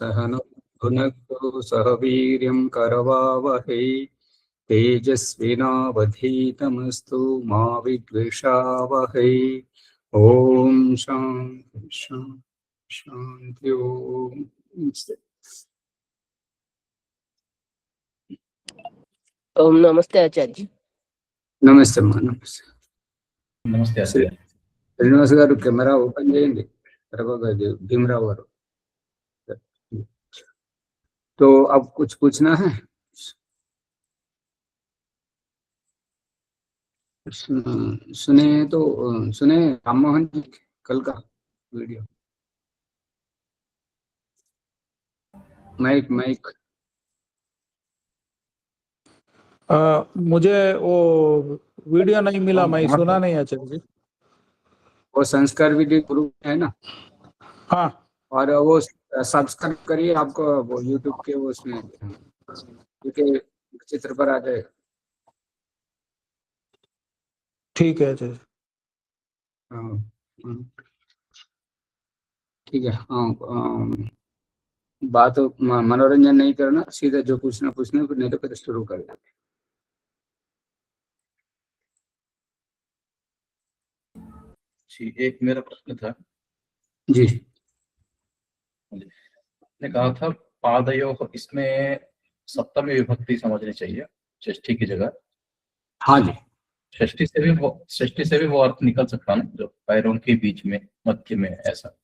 सहनौ भुनक्तु सह वीर्यं करवावहै तेजस्विनावधीतमस्तु मा विद्विषावहै। ओम शांति शांति शांति। ओम ओम नमस्ते आचार्य जी। नमस्ते अम्मा, नमस्ते नमस्ते आचार्य। శ్రీనివాస్ గారు కెమెరా ఓపెన్ చేయండి. भीमराव गारू, तो अब कुछ पूछना है? सुने तो सुने राममोहन जी कल का वीडियो। माइक माइक मुझे वो वीडियो नहीं मिला, मैं सुना नहीं आचार्य जी। वो संस्कार विधि गुरु है ना, हाँ, और वो सब्सक्राइब करिए, आपको वो यूट्यूब के वो उसमें क्योंकि चित्र पर आ जाएगा। ठीक है आचार्य। हाँ, ठीक है। हाँ, बात मनोरंजन नहीं करना, सीधा जो पूछना पूछना, फिर नहीं तो फिर शुरू कर देते। जी, एक मेरा प्रश्न था जी, ने कहा था पादयोः, इसमें सप्तमी विभक्ति समझनी चाहिए षष्ठी की जगह। हाँ जी, षष्ठी से भी वो अर्थ निकल सकता ना, जो पैरों के बीच में मध्य में, ऐसा।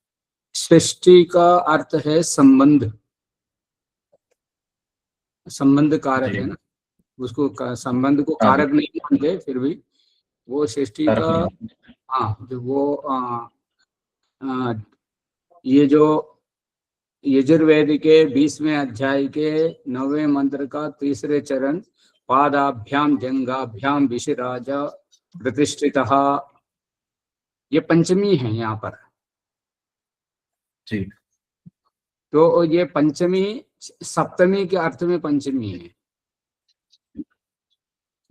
सृष्टि का अर्थ है संबंध, संबंध कारक है ना, उसको संबंध को कारक नहीं मानते, फिर भी वो सृष्टि का। हाँ, जो वो ये जो यजुर्वेद के 20वें अध्याय के 9वें मंत्र का तीसरे चरण, पादाभ्याम जंगाभ्याम विशिराज प्रतिष्ठितः, ये पंचमी है यहाँ पर। जी, तो ये पंचमी सप्तमी के अर्थ में पंचमी है,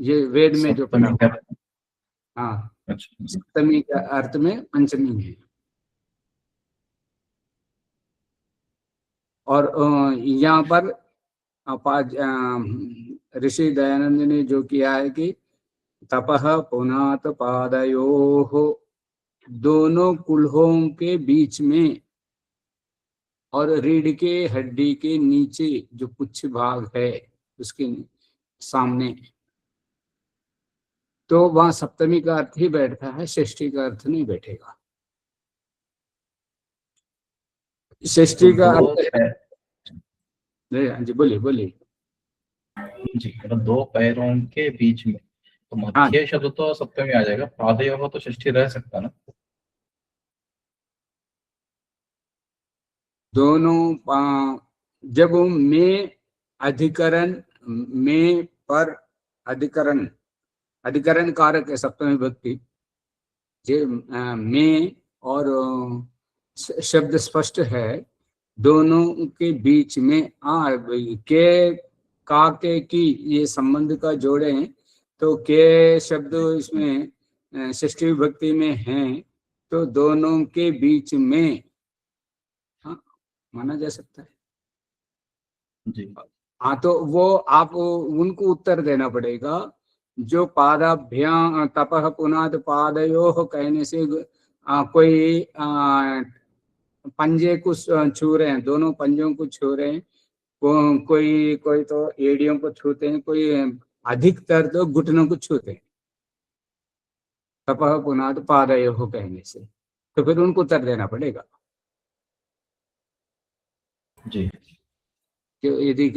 ये वेद में जो पढ़ा हुआ। हाँ, सप्तमी के अर्थ में पंचमी है। और यहाँ पर ऋषि दयानंद ने जो किया है कि तपः पुनात पादयोः, दोनों कुल्हों के बीच में और रीढ़ के हड्डी के नीचे जो पुच्छ भाग है उसके सामने, तो वहां सप्तमी का अर्थ ही बैठता है, षष्ठी का अर्थ नहीं बैठेगा। षष्ठी का अर्थ है। जी बोलिए बोलिए। जी, मतलब दो पैरों के बीच में, तो मध्य शब्द तो सप्तमी आ जाएगा, पादयोः तो षष्ठी रह सकता ना। दोनों जब में अधिकरण में पर अधिकरण, अधिकरण कारक है सप्तमी विभक्ति, में और शब्द स्पष्ट है, दोनों के बीच में के का के की ये संबंध का जोड़े हैं, तो के शब्द इसमें षष्ठी विभक्ति में हैं, तो दोनों के बीच में माना जा सकता है। जी, हाँ, तो वो आप उनको उत्तर देना पड़ेगा, जो पादाभ्याम तपः पुनात पादयोः कहने से कोई पंजे को छू रहे हैं, दोनों पंजों को छू रहे हैं, कोई तो एड़ियों को छूते हैं, कोई अधिकतर तो घुटनों को छूते हैं, तपः पुनात पादयोः कहने से, तो फिर उनको उत्तर देना पड़ेगा। जी, यदि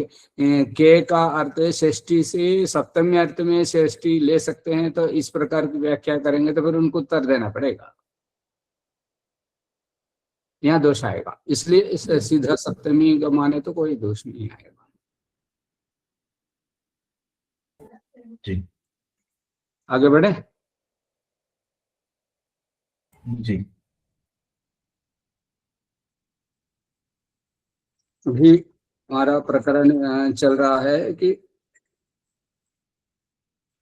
के का अर्थ षष्ठी से सप्तमी अर्थ में षष्ठी ले सकते हैं, तो इस प्रकार की व्याख्या करेंगे तो फिर उनको उत्तर देना पड़ेगा, यहाँ दोष आएगा। इसलिए इस सीधा सप्तमी का माने तो कोई दोष नहीं आएगा। जी, आगे बढ़े। जी, अभी हमारा प्रकरण चल रहा है कि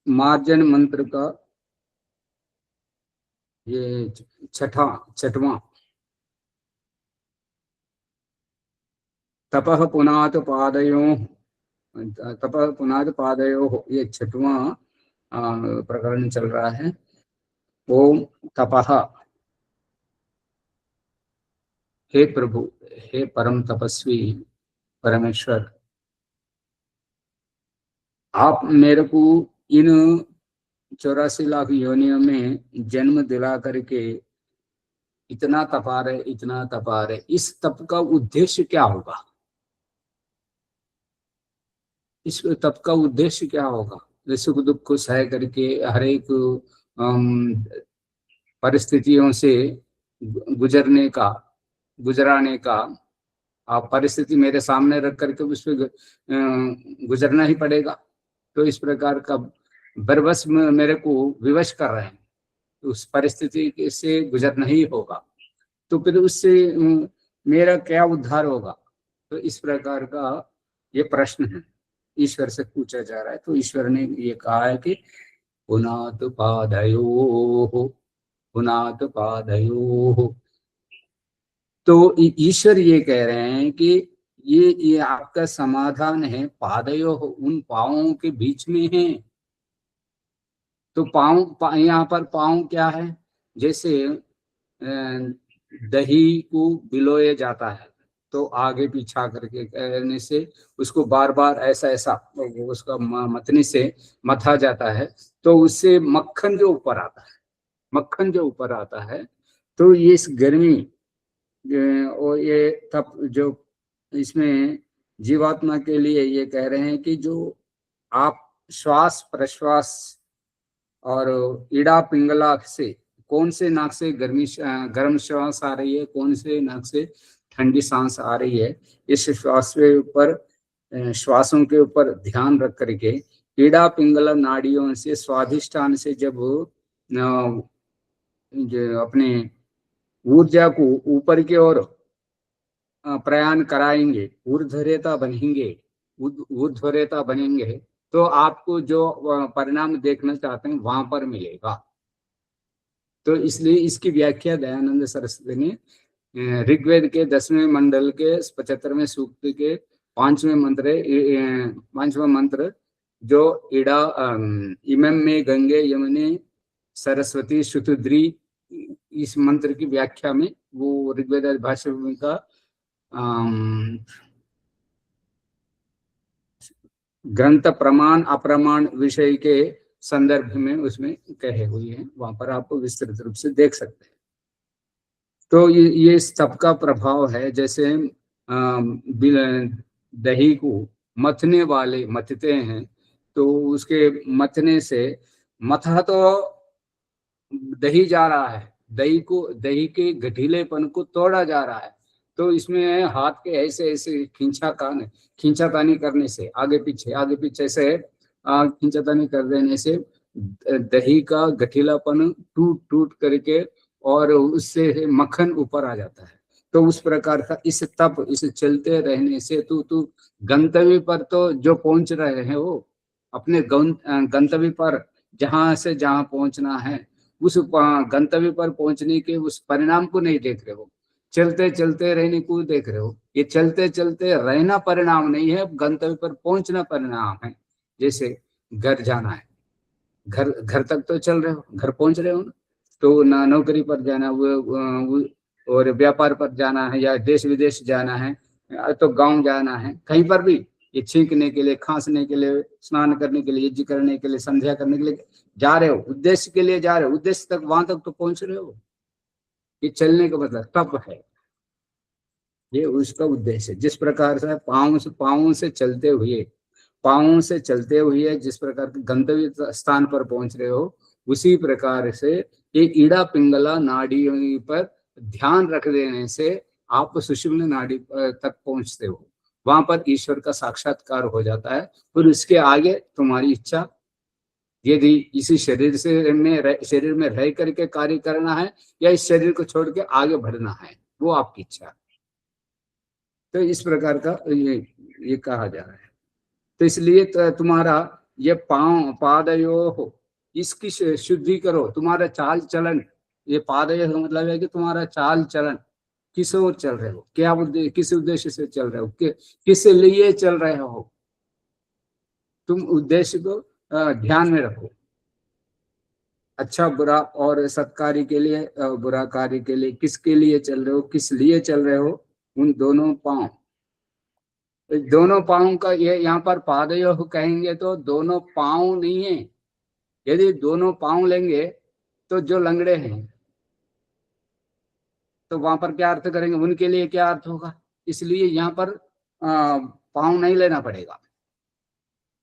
मार्जन मंत्र का ये छठवां तपः पुनात् पादयोः, तपः पुनात् पादयोः, ये 6वां प्रकरण चल रहा है। ओम तपः, हे प्रभु, हे परम तपस्वी परमेश्वर, आप मेरे को इन 84 लाख योनियों में जन्म दिला करके इतना तपा रहे, इतना तपा रहे, इस तप का उद्देश्य क्या होगा? इस तप का उद्देश्य क्या होगा? सुख दुख को सह करके हर एक परिस्थितियों से गुजरने का, गुजराने का, आप परिस्थिति मेरे सामने रख करके उस पर गुजरना ही पड़ेगा। तो इस प्रकार का बरबस मेरे को विवश कर रहे हैं, उस परिस्थिति से गुजरना ही होगा, तो फिर उससे मेरा क्या उद्धार होगा? तो इस प्रकार का ये प्रश्न है, ईश्वर से पूछा जा रहा है। तो ईश्वर ने ये कहा है कि पुनात पादयोः, पुनात पादयोः। तो ईश्वर ये कह रहे हैं कि ये आपका समाधान है, पादयोः, उन पांवों के बीच में है। तो यहाँ पर पांव क्या है? जैसे दही को भिगोया जाता है तो आगे पीछा करके करने से उसको बार बार ऐसा ऐसा उसका मतनी से मथा जाता है, तो उससे मक्खन जो ऊपर आता है, मक्खन जो ऊपर आता है, तो ये इस गर्मी और ये तप जो इसमें जीवात्मा के लिए ये कह रहे हैं कि जो आप श्वास प्रश्वास और ईड़ा पिंगला से, कौन से नाक से गर्म श्वास आ रही है, कौन से नाक से ठंडी सांस आ रही है, इस श्वास के ऊपर, श्वासों के ऊपर ध्यान रख करके ईड़ा पिंगला नाड़ियों से स्वाधिष्ठान से जब अपने ऊर्जा को ऊपर की ओर प्रयाण कराएंगे, ऊर्ध्वरेता बनेंगे, ऊर्ध्वरेता बनेंगे, तो आपको जो परिणाम देखना चाहते हैं वहां पर मिलेगा। तो इसलिए इसकी व्याख्या दयानंद सरस्वती ने ऋग्वेद के 10वें मंडल के 75वें सूक्त के 5वें मंत्र जो इड़ा इमं में गंगे यमुने सरस्वती शुतुद्री, इस मंत्र की व्याख्या में वो ऋग्वेद भाष्य का ग्रंथ प्रमाण अप्रमाण विषय के संदर्भ में उसमें कहे हुए हैं, वहां पर आप विस्तृत रूप से देख सकते हैं। तो ये सबका प्रभाव है। जैसे दही को मथने वाले मथते हैं, तो उसके मथने से मथा तो दही जा रहा है, दही के गठीलेपन को तोड़ा जा रहा है। तो इसमें हाथ के ऐसे ऐसे खींचातानी करने से आगे पीछे से खींचातानी कर देने से दही का गठीलापन टूट करके और उससे मक्खन ऊपर आ जाता है। तो उस प्रकार का इस चलते रहने से तू गंतव्य पर तो जो पहुंच रहे हैं वो अपने गंतव्य पर जहां से जहां पहुंचना है उस गंतव्य पर पहुंचने के उस परिणाम को नहीं देख रहे हो, चलते चलते रहने को देख रहे हो। ये चलते चलते रहना परिणाम नहीं है, गंतव्य पर पहुंचना परिणाम है। जैसे घर जाना है, घर तक तो चल रहे हो, घर पहुंच रहे हो ना। तो ना नौकरी पर जाना और व्यापार पर जाना है या देश विदेश जाना है, तो गांव जाना है, कहीं पर भी ये छींकने के लिए, खांसने के लिए, स्नान करने के लिए, यज्ञ करने के लिए, संध्या करने के लिए जा रहे हो, उद्देश्य के लिए जा रहे हो, उद्देश्य तक वहां तक तो पहुंच रहे हो। ये चलने का मतलब तप है, ये उसका उद्देश्य। जिस प्रकार से पाँवों से चलते हुए जिस प्रकार के गंतव्य स्थान पर पहुंच रहे हो, उसी प्रकार से ये ईड़ा पिंगला नाड़ियों पर ध्यान रख देने से आप सुषुम्ना नाड़ी तक पहुंचते हो, वहां पर ईश्वर का साक्षात्कार हो जाता है। फिर उसके आगे तुम्हारी इच्छा, यदि इसी शरीर में रह करके कार्य करना है या इस शरीर को छोड़ के आगे बढ़ना है, वो आपकी इच्छा। तो इस प्रकार का ये कहा जा रहा है। तो इसलिए तुम्हारा ये पादयो हो, इसकी शुद्धि करो, तुम्हारा चाल चलन। ये पादयो का मतलब है कि तुम्हारा चाल चलन किस ओर चल रहे हो, क्या किस उद्देश्य से चल रहे हो, किस लिए चल रहे हो, तुम उद्देश्य को ध्यान में रखो। अच्छा बुरा और सत्कार्य के लिए, बुरा कार्य के लिए, किसके लिए चल रहे हो, किस लिए चल रहे हो, उन दोनों पांव, दोनों पांव का ये यहाँ पर पादयोः कहेंगे तो दोनों पांव नहीं है। यदि दोनों पांव लेंगे तो जो लंगड़े हैं तो वहां पर क्या अर्थ करेंगे, उनके लिए क्या अर्थ होगा, इसलिए यहाँ पर पांव नहीं लेना पड़ेगा।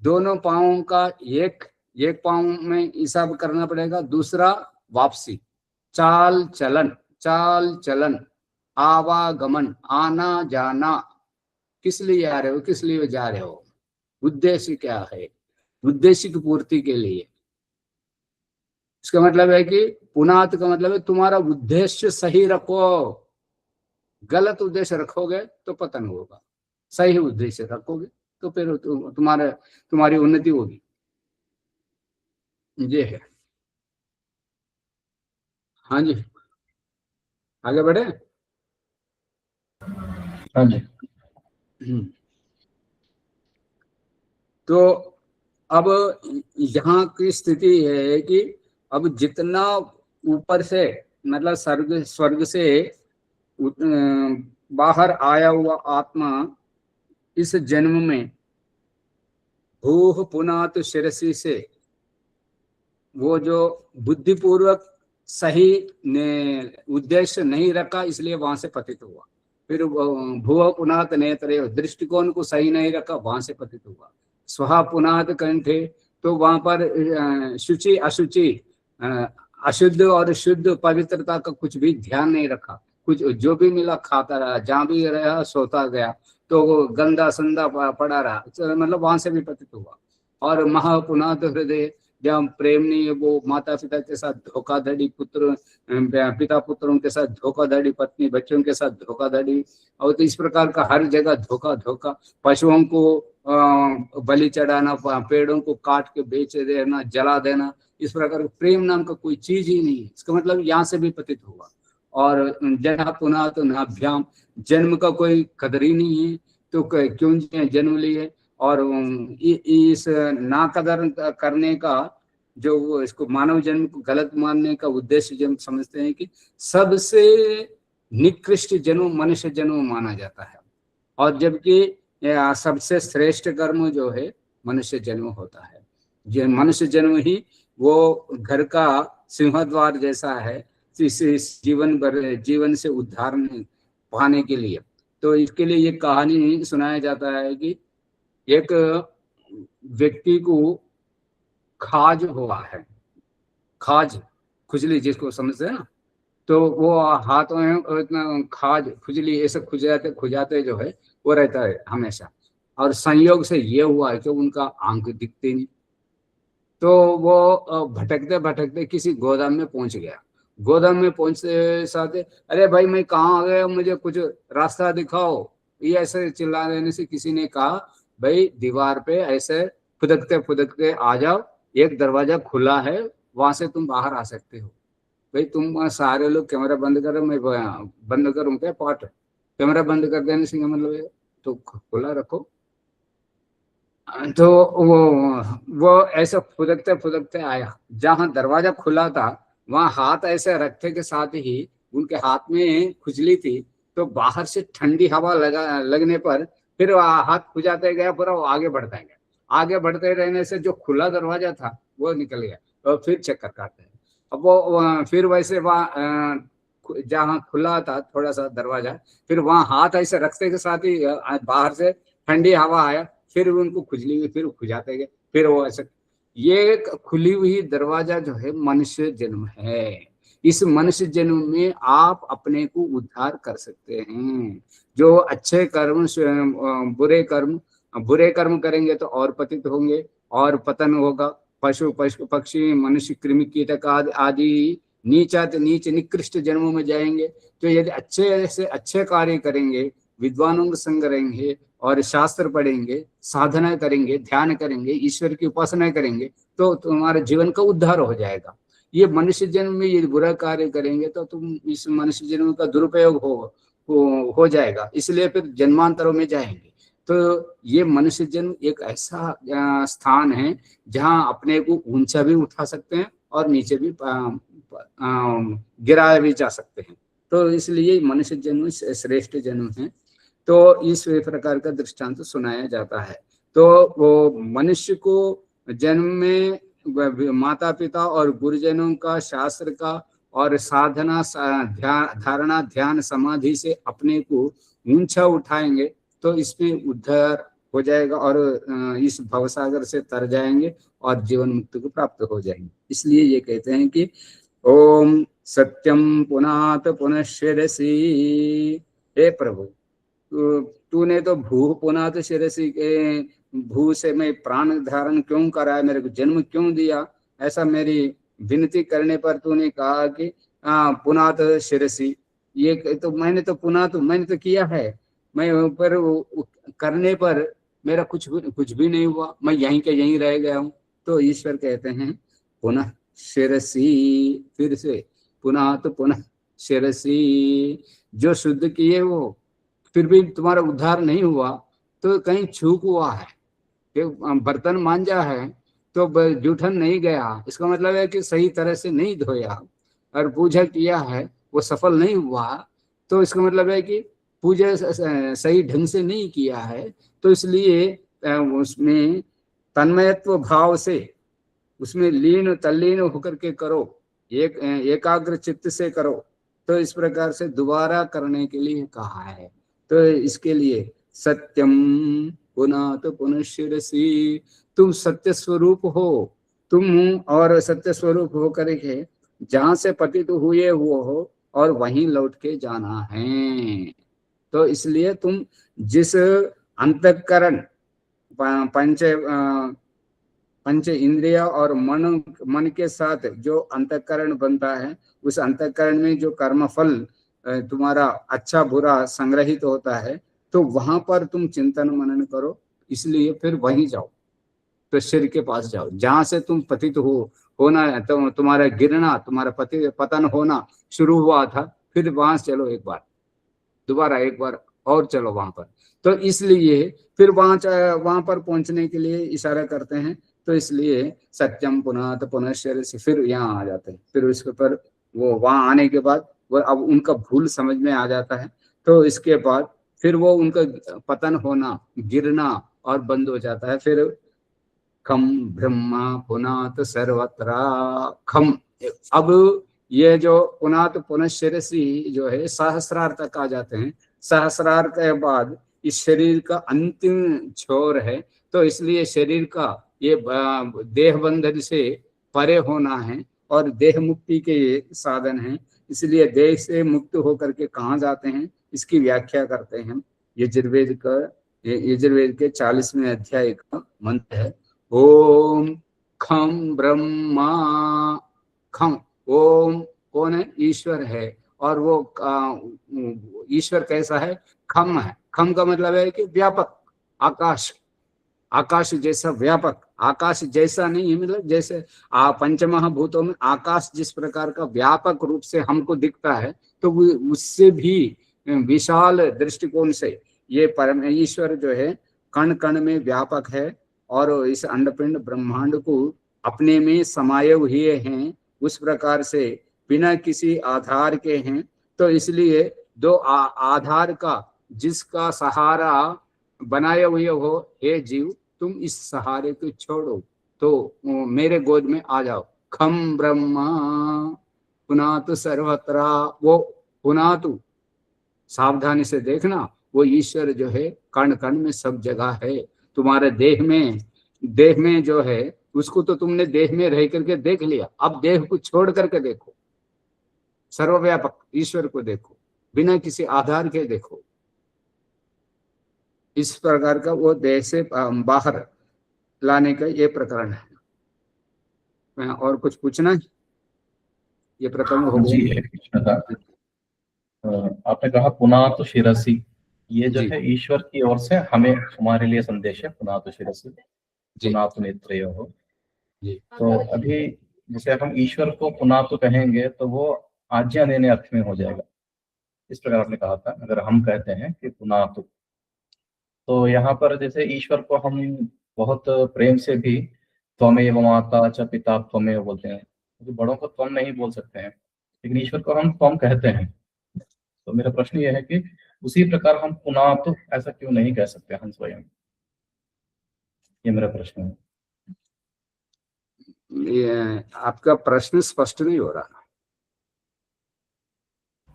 दोनों पांवों का एक पांव में हिसाब करना पड़ेगा, दूसरा वापसी, चाल चलन, आवागमन, आना जाना, किस लिए आ रहे हो, किस लिए जा रहे हो, उद्देश्य क्या है, उद्देश्य की पूर्ति के लिए। इसका मतलब है कि पुनात का मतलब है तुम्हारा उद्देश्य सही रखो, गलत उद्देश्य रखोगे तो पतन होगा, सही उद्देश्य रखोगे तो फिर तुम्हारी उन्नति होगी। ये है। हाँ जी, आगे बढ़े। हाँ जी। तो अब यहाँ की स्थिति है कि अब जितना ऊपर से मतलब स्वर्ग से बाहर आया हुआ आत्मा इस जन्म में भूह पुनात शिरसी से वो जो बुद्धिपूर्वक सही उद्देश्य नहीं रखा इसलिए वहां से पतित हुआ। फिर भूह पुनात नेत्रे दृष्टिकोण को सही नहीं रखा, वहां से पतित हुआ। स्वहा पुनात कंठे तो वहां पर शुचि अशुचि, अशुद्ध और शुद्ध पवित्रता का कुछ भी ध्यान नहीं रखा, कुछ जो भी मिला खाता रहा, जहां भी रहा सोता गया, तो वो गंदा संदा पड़ा रहा, मतलब वहां से भी पतित हुआ। और महापुनात हृदय, जब प्रेम नहीं है, वो माता पिता के साथ धोखाधड़ी, पिता पुत्रों के साथ धोखाधड़ी, पत्नी बच्चों के साथ धोखाधड़ी, और तो इस प्रकार का हर जगह धोखा, पशुओं को बलि चढ़ाना, पेड़ों को काट के बेच देना, जला देना, इस प्रकार प्रेम नाम का कोई चीज ही नहीं है। इसका मतलब यहाँ से भी पतित हुआ। और जहाँ पुनः तो नाभ्याम, जन्म का कोई कदर ही नहीं है, तो क्यों जन्म लिए। और इस ना कदर करने का जो वो इसको मानव जन्म को गलत मानने का उद्देश्य जब समझते हैं कि सबसे निकृष्ट जन्म मनुष्य जन्म माना जाता है, और जबकि सबसे श्रेष्ठ कर्म जो है मनुष्य जन्म होता है। ये मनुष्य जन्म ही वो घर का सिंहद्वार जैसा है इस जीवन से उद्धार पाने के लिए। तो इसके लिए ये कहानी सुनाया जाता है कि एक व्यक्ति को खाज हुआ है, खाज खुजली जिसको समझते हैं ना, तो वो हाथों में इतना खाज खुजली ऐसे खुजाते जो है वो रहता है हमेशा। और संयोग से ये हुआ है कि उनका आंख दिखते नहीं, तो वो भटकते भटकते किसी गोदाम में पहुंच गया। गोदाम में पहुंचते साथ अरे भाई मैं कहाँ आ गया, मुझे कुछ रास्ता दिखाओ, ये ऐसे चिल्ला देने से किसी ने कहा भाई दीवार पे ऐसे फुदकते फुदकते आ जाओ, एक दरवाजा खुला है, वहां से तुम बाहर आ सकते हो। भाई तुम सारे लोग कैमरा बंद करो, मैं बंद करूँ क्या पार्ट, कैमरा बंद कर देने से मतलब तो खुला रखो। तो वो ऐसे फुदकते फुदकते आया, जहां दरवाजा खुला था वहां हाथ ऐसे रखते के साथ ही उनके हाथ में खुजली थी, तो बाहर से ठंडी हवा लगने पर फिर हाथ खुजाते गया, पूरा वो आगे बढ़ता गया। आगे बढ़ते रहने से जो खुला दरवाजा था वो निकल गया, और फिर चक्कर काटते हैं। अब वो फिर वैसे वहाँ जहाँ खुला था थोड़ा सा दरवाजा, फिर वहां हाथ ऐसे रखते के साथ ही बाहर से ठंडी हवा आया, फिर उनको खुजली हुई, फिर खुजाते गए, फिर वो ऐसे। ये खुली हुई दरवाजा जो है मनुष्य जन्म है। इस मनुष्य जन्म में आप अपने को उद्धार कर सकते हैं। जो अच्छे कर्म, बुरे कर्म करेंगे तो और पतित होंगे और पतन होगा। पशु पक्षी मनुष्य कृमि कीटक आदि नीच निकृष्ट जन्मों में जाएंगे। तो यदि अच्छे से अच्छे कार्य करेंगे, विद्वानों का संग रहेंगे और शास्त्र पढ़ेंगे, साधना करेंगे, ध्यान करेंगे, ईश्वर की उपासना करेंगे, तो तुम्हारे जीवन का उद्धार हो जाएगा। ये मनुष्य जन्म में यदि बुरा कार्य करेंगे तो तुम इस मनुष्य जन्म का दुरुपयोग हो जाएगा, इसलिए फिर जन्मांतरों में जाएंगे। तो ये मनुष्य जन्म एक ऐसा स्थान है जहाँ अपने को ऊंचा भी उठा सकते हैं और नीचे भी गिराया भी जा सकते हैं। तो इसलिए मनुष्य जन्म श्रेष्ठ जन्म है। तो इस प्रकार का दृष्टांत सुनाया जाता है। तो वो मनुष्य को जन्म में माता पिता और गुरुजनों का, शास्त्र का और साधना, धारणा, ध्यान, समाधि से अपने को ऊंचा उठाएंगे तो इसमें उद्धार हो जाएगा और इस भवसागर से तर जाएंगे और जीवन मुक्ति को प्राप्त हो जाएंगे। इसलिए ये कहते हैं कि ओम सत्यम पुनात पुनश्शिरसि। हे प्रभु, तूने तो भू पुनात शिरसि के भू से मैं प्राण धारण क्यों करा है, मेरे को जन्म क्यों दिया, ऐसा मेरी विनती करने पर तूने कहा कि पुनात शिरसि। ये तो मैंने तो किया है, मैं पर करने पर मेरा कुछ भी नहीं हुआ, मैं यहीं के यहीं रह गया हूँ। तो ईश्वर कहते हैं पुनः शिरसि, फिर से पुनः तो पुनः शिरसि। जो शुद्ध किए वो फिर भी तुम्हारा उद्धार नहीं हुआ तो कहीं चूक हुआ है, बर्तन मांजा है तो जूठन नहीं गया, इसका मतलब है कि सही तरह से नहीं धोया, और पूजा किया है वो सफल नहीं हुआ तो इसका मतलब है कि पूजा सही ढंग से नहीं किया है। तो इसलिए उसमें तन्मयत्व भाव से उसमें तल्लीन होकर के करो, एकाग्र चित्त से करो। तो इस प्रकार से दोबारा करने के लिए कहा है। तो इसके लिए सत्यम पुनः तो पुनश्शिरसि, तुम सत्य स्वरूप हो, तुम और सत्य स्वरूप हो करके जहां से पतित हुए वो हो और वहीं लौट के जाना है। तो इसलिए तुम जिस अंतःकरण पंच इंद्रिय और मन के साथ जो अंतःकरण बनता है, उस अंतःकरण में जो कर्मफल तुम्हारा अच्छा बुरा संग्रहित होता है, तो वहां पर तुम चिंतन मनन करो। इसलिए फिर वहीं जाओ, तो सिर के पास जाओ जहां से तुम पतित होना है, तो तुम्हारा गिरना, तुम्हारा पतन होना शुरू हुआ था, फिर वहां चलो दोबारा एक बार और चलो वहां पर। तो इसलिए फिर वहां पर पहुंचने के लिए इशारा करते हैं। तो इसलिए सत्यम पुनः तो पुनश्शिरसि, फिर यहाँ आ जाते हैं। फिर उसके ऊपर वो वहां आने के बाद वो अब उनका भूल समझ में आ जाता है। तो इसके बाद फिर वो उनका पतन होना, गिरना और बंद हो जाता है। फिर खम ब्रह्मा पुनात सर्वत्र खम। अब ये जो पुनात पुनश्शिरसि जो है सहस्रार तक आ जाते हैं। सहस्रार के बाद इस शरीर का अंतिम छोर है। तो इसलिए शरीर का ये देह बंधन से परे होना है और देह मुक्ति के साधन है। इसलिए देह से मुक्त होकर के कहाँ जाते हैं, इसकी व्याख्या करते हैं। यजुर्वेद के 40वें अध्याय का मंत्र है ओम खम ब्रह्मा खम। ओम कौन है? ईश्वर है। और वो ईश्वर कैसा है? खम है। खम का मतलब है कि व्यापक, आकाश जैसा व्यापक। आकाश जैसा नहीं है, मतलब जैसे पंचमहाभूतों में आकाश जिस प्रकार का व्यापक रूप से हमको दिखता है, तो उससे भी विशाल दृष्टिकोण से ये परम ईश्वर जो है कण कण में व्यापक है और इस अंडपिंड ब्रह्मांड को अपने में समाये हुए हैं। उस प्रकार से बिना किसी आधार के हैं। तो इसलिए दो आधार का जिसका सहारा बनाए हुए हो, हे जीव तुम इस सहारे को छोड़ो तो मेरे गोद में आ जाओ। खम ब्रह्मा पुनातु सर्वत्र। वो पुनातु, सावधानी से देखना, वो ईश्वर जो है कण कण में सब जगह है। तुम्हारे देह में जो है उसको तो तुमने देह में रह करके देख लिया, अब देह को छोड़ करके देखो, सर्वव्यापक ईश्वर को देखो, बिना किसी आधार के देखो। इस प्रकार का वो देह से बाहर लाने का ये प्रकरण है। और कुछ पूछना है? ये प्रकरण हो जी गया। एक प्रश्न था। आपने कहा पुनातु शिरसि, ये जो जी। है ईश्वर की ओर से हमें, हमारे लिए संदेश है। पुनातु शिरसि जी। पुनातु नेत्रयोः। जी। तो अभी जैसे हम ईश्वर को पुनातु कहेंगे तो वो आज्ञा देने अर्थ में हो जाएगा। इस प्रकार आपने कहा था, अगर हम कहते हैं कि पुनातु, तो यहाँ पर जैसे ईश्वर को हम बहुत प्रेम से भी त्वमेव माता च पिता त्वमेव बोलते हैं, तो बड़ों को त्वम नहीं बोल सकते हैं, लेकिन ईश्वर को हम त्वम कहते हैं। तो मेरा प्रश्न ये है कि उसी प्रकार हम पुनातु ऐसा क्यों नहीं कह सकते हम स्वयं, ये मेरा प्रश्न है। ये आपका प्रश्न स्पष्ट नहीं हो रहा।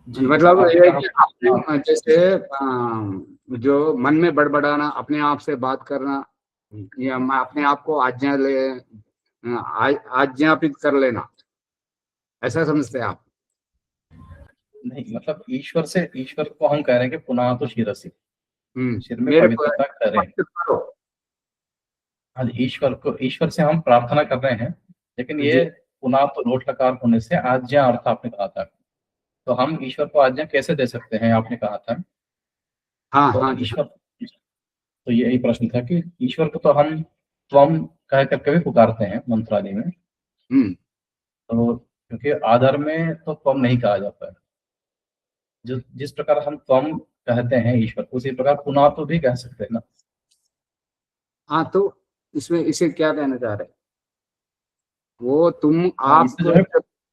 जी, मतलब आपने ये कहा- कि आपने जैसे जो मन में बड़बड़ाना, अपने आप से बात करना, या अपने आप को आज्ञापित कर लेना, ऐसा समझते हैं आप? नहीं, मतलब ईश्वर को हम कह रहे हैं कि पुनातु शिरसि, सिर में मेरे पवित्रता करें। स्पष्ट करो। हाँ जी, ईश्वर से हम प्रार्थना कर रहे हैं, लेकिन ये पुनातु लोट लकार होने से आज्ञा अर्थ आपने कहा था, तो हम ईश्वर को आज्ञा कैसे दे सकते हैं, आपने कहा था। हाँ तो हाँ ईश्वर, तो यही प्रश्न था कि ईश्वर को तो हम त्वम कह करके भी पुकारते हैं मंत्रालय में, हम्म तो क्योंकि आदर में तो त्वम नहीं कहा जाता है, जो जिस प्रकार हम त्वम कहते हैं ईश्वर को, उसी प्रकार पुनातु भी कह सकते हैं ना। हाँ, तो इसमें इसे क्या कहना चाह रहे हैं? वो तुम हाँ, इससे जो है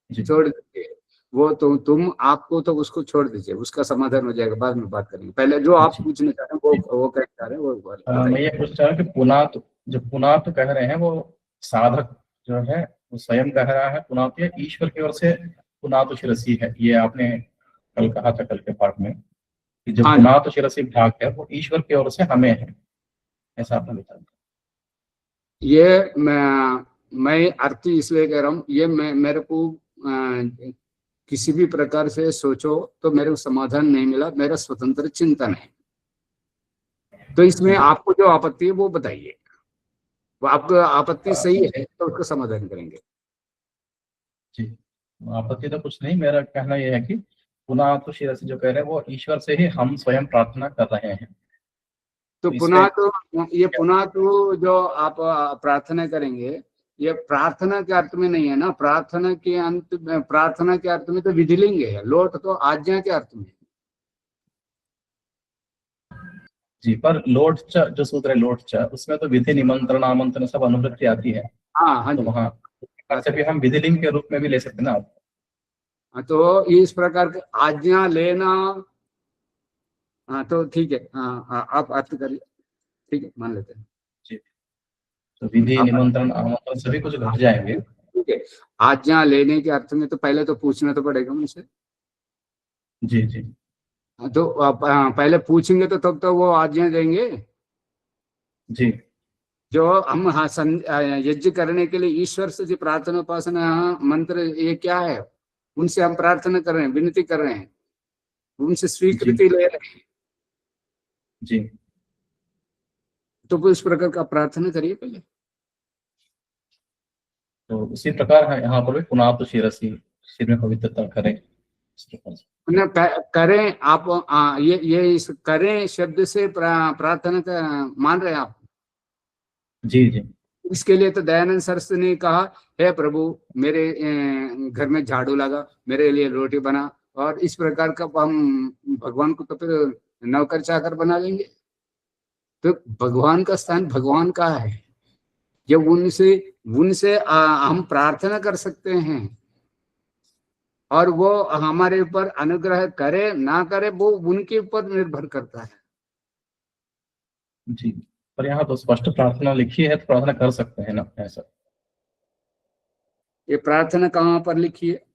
जी, छोड़ दीजिए, वो तुम आपको तो उसको छोड़ दीजिए, उसका समाधान हो जाएगा, बाद में बात करेंगे। पहले जो आप जी, पूछना चाह रहे हैं वो कहना चाह रहे हैं, वो मैं बताइए। ये पूछना चाह रहा हूँ कि पुनातु, जो पुनातु कह रहे हैं वो साधक जो है वो स्वयं कह रहा है पुनातु, या ईश्वर की ओर से पुनातु शिरसी है, ये आपने कल कहा था, कल के पाठ में, कि जो हाँ, पुनातु शिरसी भाग है वो ईश्वर की ओर से हमें है, ऐसा आपने बताया। ये मैं अर्थ इसलिए कह रहा हूँ, ये मेरे को किसी भी प्रकार से सोचो तो मेरे को समाधान नहीं मिला, मेरा स्वतंत्र चिंतन है। तो इसमें आपको जो आपत्ति है वो बताइए, वो आपका आपत्ति सही है तो उसका समाधान करेंगे। जी, आपत्ति तो कुछ नहीं, मेरा कहना यह है कि पुनातु शिरसी जो कह रहे हैं वो ईश्वर से ही हम स्वयं प्रार्थना कर रहे हैं। तो पुनः तो ये पुनः तो जो आप प्रार्थना करेंगे, ये प्रार्थना के अर्थ में नहीं है ना, प्रार्थना के अर्थ में तो विधिलिंग है, लोट तो आज्ञा के अर्थ में। जी, पर लोट च जो सूत्र है लोट च, उसमें तो विधि निमंत्रण आमंत्रण सब अनुवृत्ति आती है, हाँ तो जी, वहाँ से भी हम विधिलिंग के रूप में भी ले सकते हैं ना आप। तो इस प्रकार की आज्ञा लेना, हाँ तो ठीक है, हाँ आप अर्थ करिए, ठीक है, मान लेते हैं। जी, तो विधि आप निमंत्रण आमंत्रण सभी कुछ घट जाएंगे। ठीक है, आज्ञा लेने के अर्थ में तो पहले तो पूछना तो पड़ेगा मुझसे। जी जी तो आप पहले पूछेंगे तो तब तो वो आज्ञा देंगे। जी जो हम यज्ञ करने के लिए ईश्वर से जो प्रार्थना उपासना मंत्र, ये क्या है, उनसे हम प्रार्थना कर रहे हैं, विनती कर रहे हैं, उनसे स्वीकृति ले रहे हैं, जी, तो वो इस प्रकार का प्रार्थना करिए पहले। तो उसी प्रकार है यहाँ पर भी पुनातु शिरसी, सिर में पवित्रता करें, इस प्रकार से। करें आप, ये इस करें शब्द से प्रार्थना का मान रहे हैं आप? जी जी इसके लिए तो दयानंद सरस्वती ने कहा, हे प्रभु मेरे घर में झाड़ू लगा, मेरे लिए रोटी बना, और इस प्रकार का हम भगवान को तो फिर नौकर चाकर बना लेंगे। तो भगवान का स्थान भगवान का है, जब उनसे उनसे हम प्रार्थना कर सकते हैं, और वो हमारे ऊपर अनुग्रह करे ना करे वो उनके ऊपर निर्भर करता है। जी, पर यहाँ तो स्पष्ट प्रार्थना लिखी है, तो प्रार्थना कर सकते हैं ना, ऐसा। ये प्रार्थना कहाँ पर लिखी है?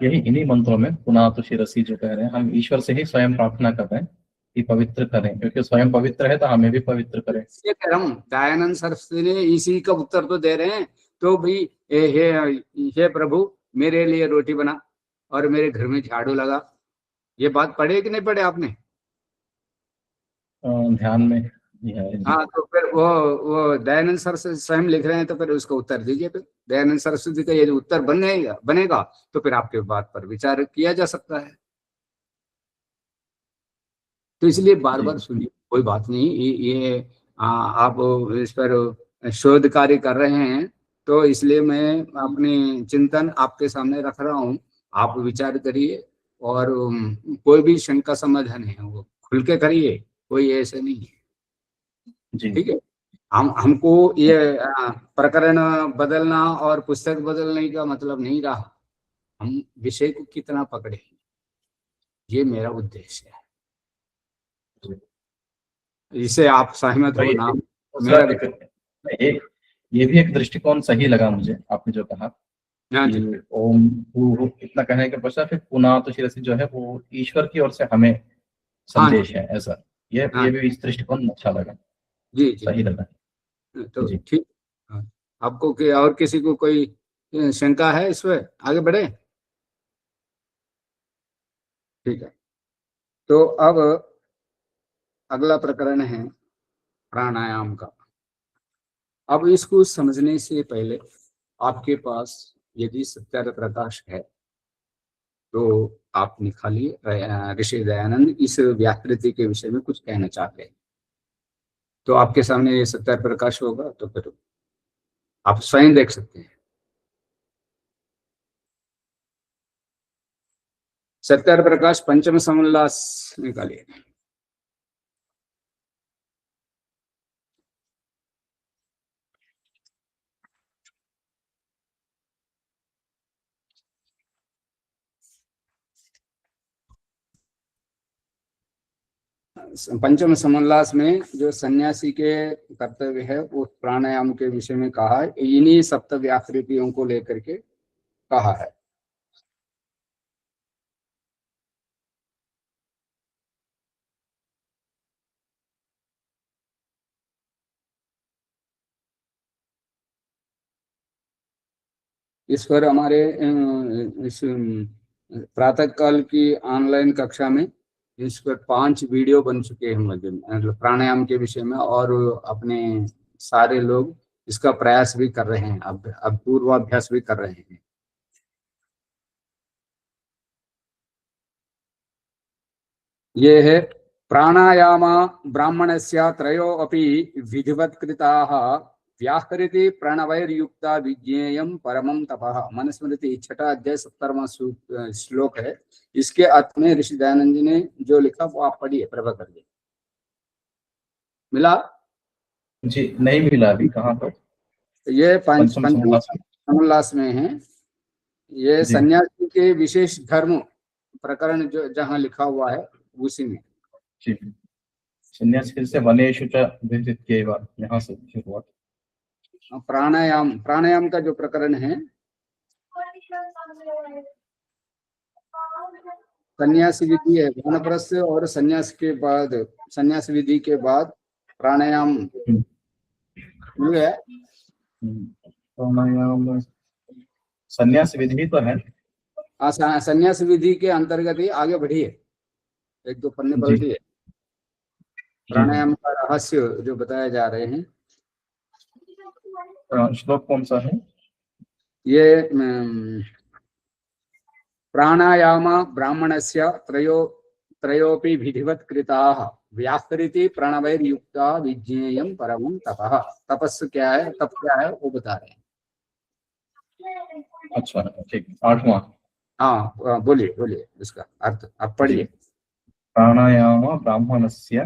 यही इन्हीं मंत्रों में पुनातु शिरसी जो कह रहे हैं, हम ईश्वर से ही स्वयं प्रार्थना कर रहे हैं कि पवित्र करें, क्योंकि स्वयं पवित्र है तो हमें भी पवित्र करें। ये कह रहा हूँ, दयानंद सरस्वती ने इसी का उत्तर तो दे रहे हैं, तो भी हे प्रभु मेरे लिए रोटी बना और मेरे घर में झाड़ू लगा। ये बात पढ़े कि नहीं पढ़े आपने? ध्यान में है जी। हाँ, तो फिर वो दयानंद सरस्वती स्वयं लिख रहे हैं, तो फिर उसका उत्तर दीजिए। फिर दयानंद सरस्वती का यदि उत्तर बनेगा तो फिर आपके बात पर विचार किया जा सकता है। तो इसलिए बार बार सुनिए, कोई बात नहीं, ये आप इस पर शोध कार्य कर रहे हैं, तो इसलिए मैं अपनी चिंतन आपके सामने रख रहा हूँ, आप विचार करिए और कोई भी शंका समाधान है वो खुल के करिए, कोई ऐसे नहीं है। जी ठीक है, हमको ये प्रकरण बदलना और पुस्तक बदलने का मतलब नहीं रहा, हम विषय को कितना पकड़े, ये मेरा उद्देश्य है। इसे आप सहमत तो हो ये ना? दूसरा मेरा एक ये भी एक दृष्टिकोण सही लगा मुझे, आपने जो कहा हाँ जी, कि ओम भू इतना कहने के पश्चात फिर पुनः तो शिरसि जो है वो ईश्वर की ओर से हमें हाँ जी, संदेश है, ऐसा हाँ ये भी इस दृष्टिकोण अच्छा लगा, जी जी। सही लगा। तो जी ठीक, हाँ। आपको और किसी को कोई शंका है इसमें, आगे बढ़े? ठीक है, तो अब अगला प्रकरण है प्राणायाम का। अब इसको समझने से पहले आपके पास यदि सत्यार्थ प्रकाश है तो आप निकालिए। ऋषि दयानंद इस व्याकृति के विषय में कुछ कहना चाहते हैं, तो आपके सामने ये सत्यार्थ प्रकाश होगा, तो फिर आप स्वयं देख सकते हैं। सत्यार्थ प्रकाश पंचम समोल्लास निकालिए। पंचम समोल्लास में जो सन्यासी के कर्तव्य है वो प्राणायाम के विषय में कहा है, इन्हीं सप्त व्याकृतियों को लेकर के कहा है। इस पर हमारे इस प्रातः काल की ऑनलाइन कक्षा में इस पर 5 वीडियो बन चुके हैं, मतलब प्राणायाम के विषय में, और अपने सारे लोग इसका प्रयास भी कर रहे हैं, अब पूर्वाभ्यास भी कर रहे हैं। ये है प्राणायाम ब्राह्मणस्य त्रयो अपि विधिवत् कृताः व्याहृति प्रणवैर्युक्ता विज्ञेयं परमं तपः। मनुस्मृति 6 अध्याय 17वां श्लोक है। इसके अर्थ में ऋषि दयानंद जी ने जो लिखा वो आप पढ़िए, प्रभाकर जी। मिला? जी नहीं मिला अभी, कहाँ पर? ये पंचम पंचम समोल्लास में। समोल्लास में है। ये जी सन्यासी के विशेष धर्म प्रकरण जो जहाँ लिखा हुआ है उसी में। जी, संन्यास से वनेषु च विदित्येव, यहाँ से शुरुआत। प्राणायाम का जो प्रकरण है, संन्यास विधि है वानप्रस्थ, और संन्यास विधि के बाद प्राणायाम मिल गया। प्राणायाम संन्यास विधि तो है। संन्यास विधि के अंतर्गत ही आगे बढ़िए, 1-2 पन्ने जी पलटिए। जी प्राणायाम का रहस्य जो बताए जा रहे हैं, श्लोक कौन सा है? ये प्राणायाम ब्राह्मणस्य त्रयोपि विधिवत् कृताः व्याहृति प्रणवैर्युक्ता विज्ञेयं परमं तपः। तपस्సు क्या है, तप क्या है, वो बता रहे हैं। अच्छा ठीक, 8वां। हाँ बोलिए बोलिए, इसका अर्थ आप जी, पढ़िए। प्राणायाम ब्राह्मणस्य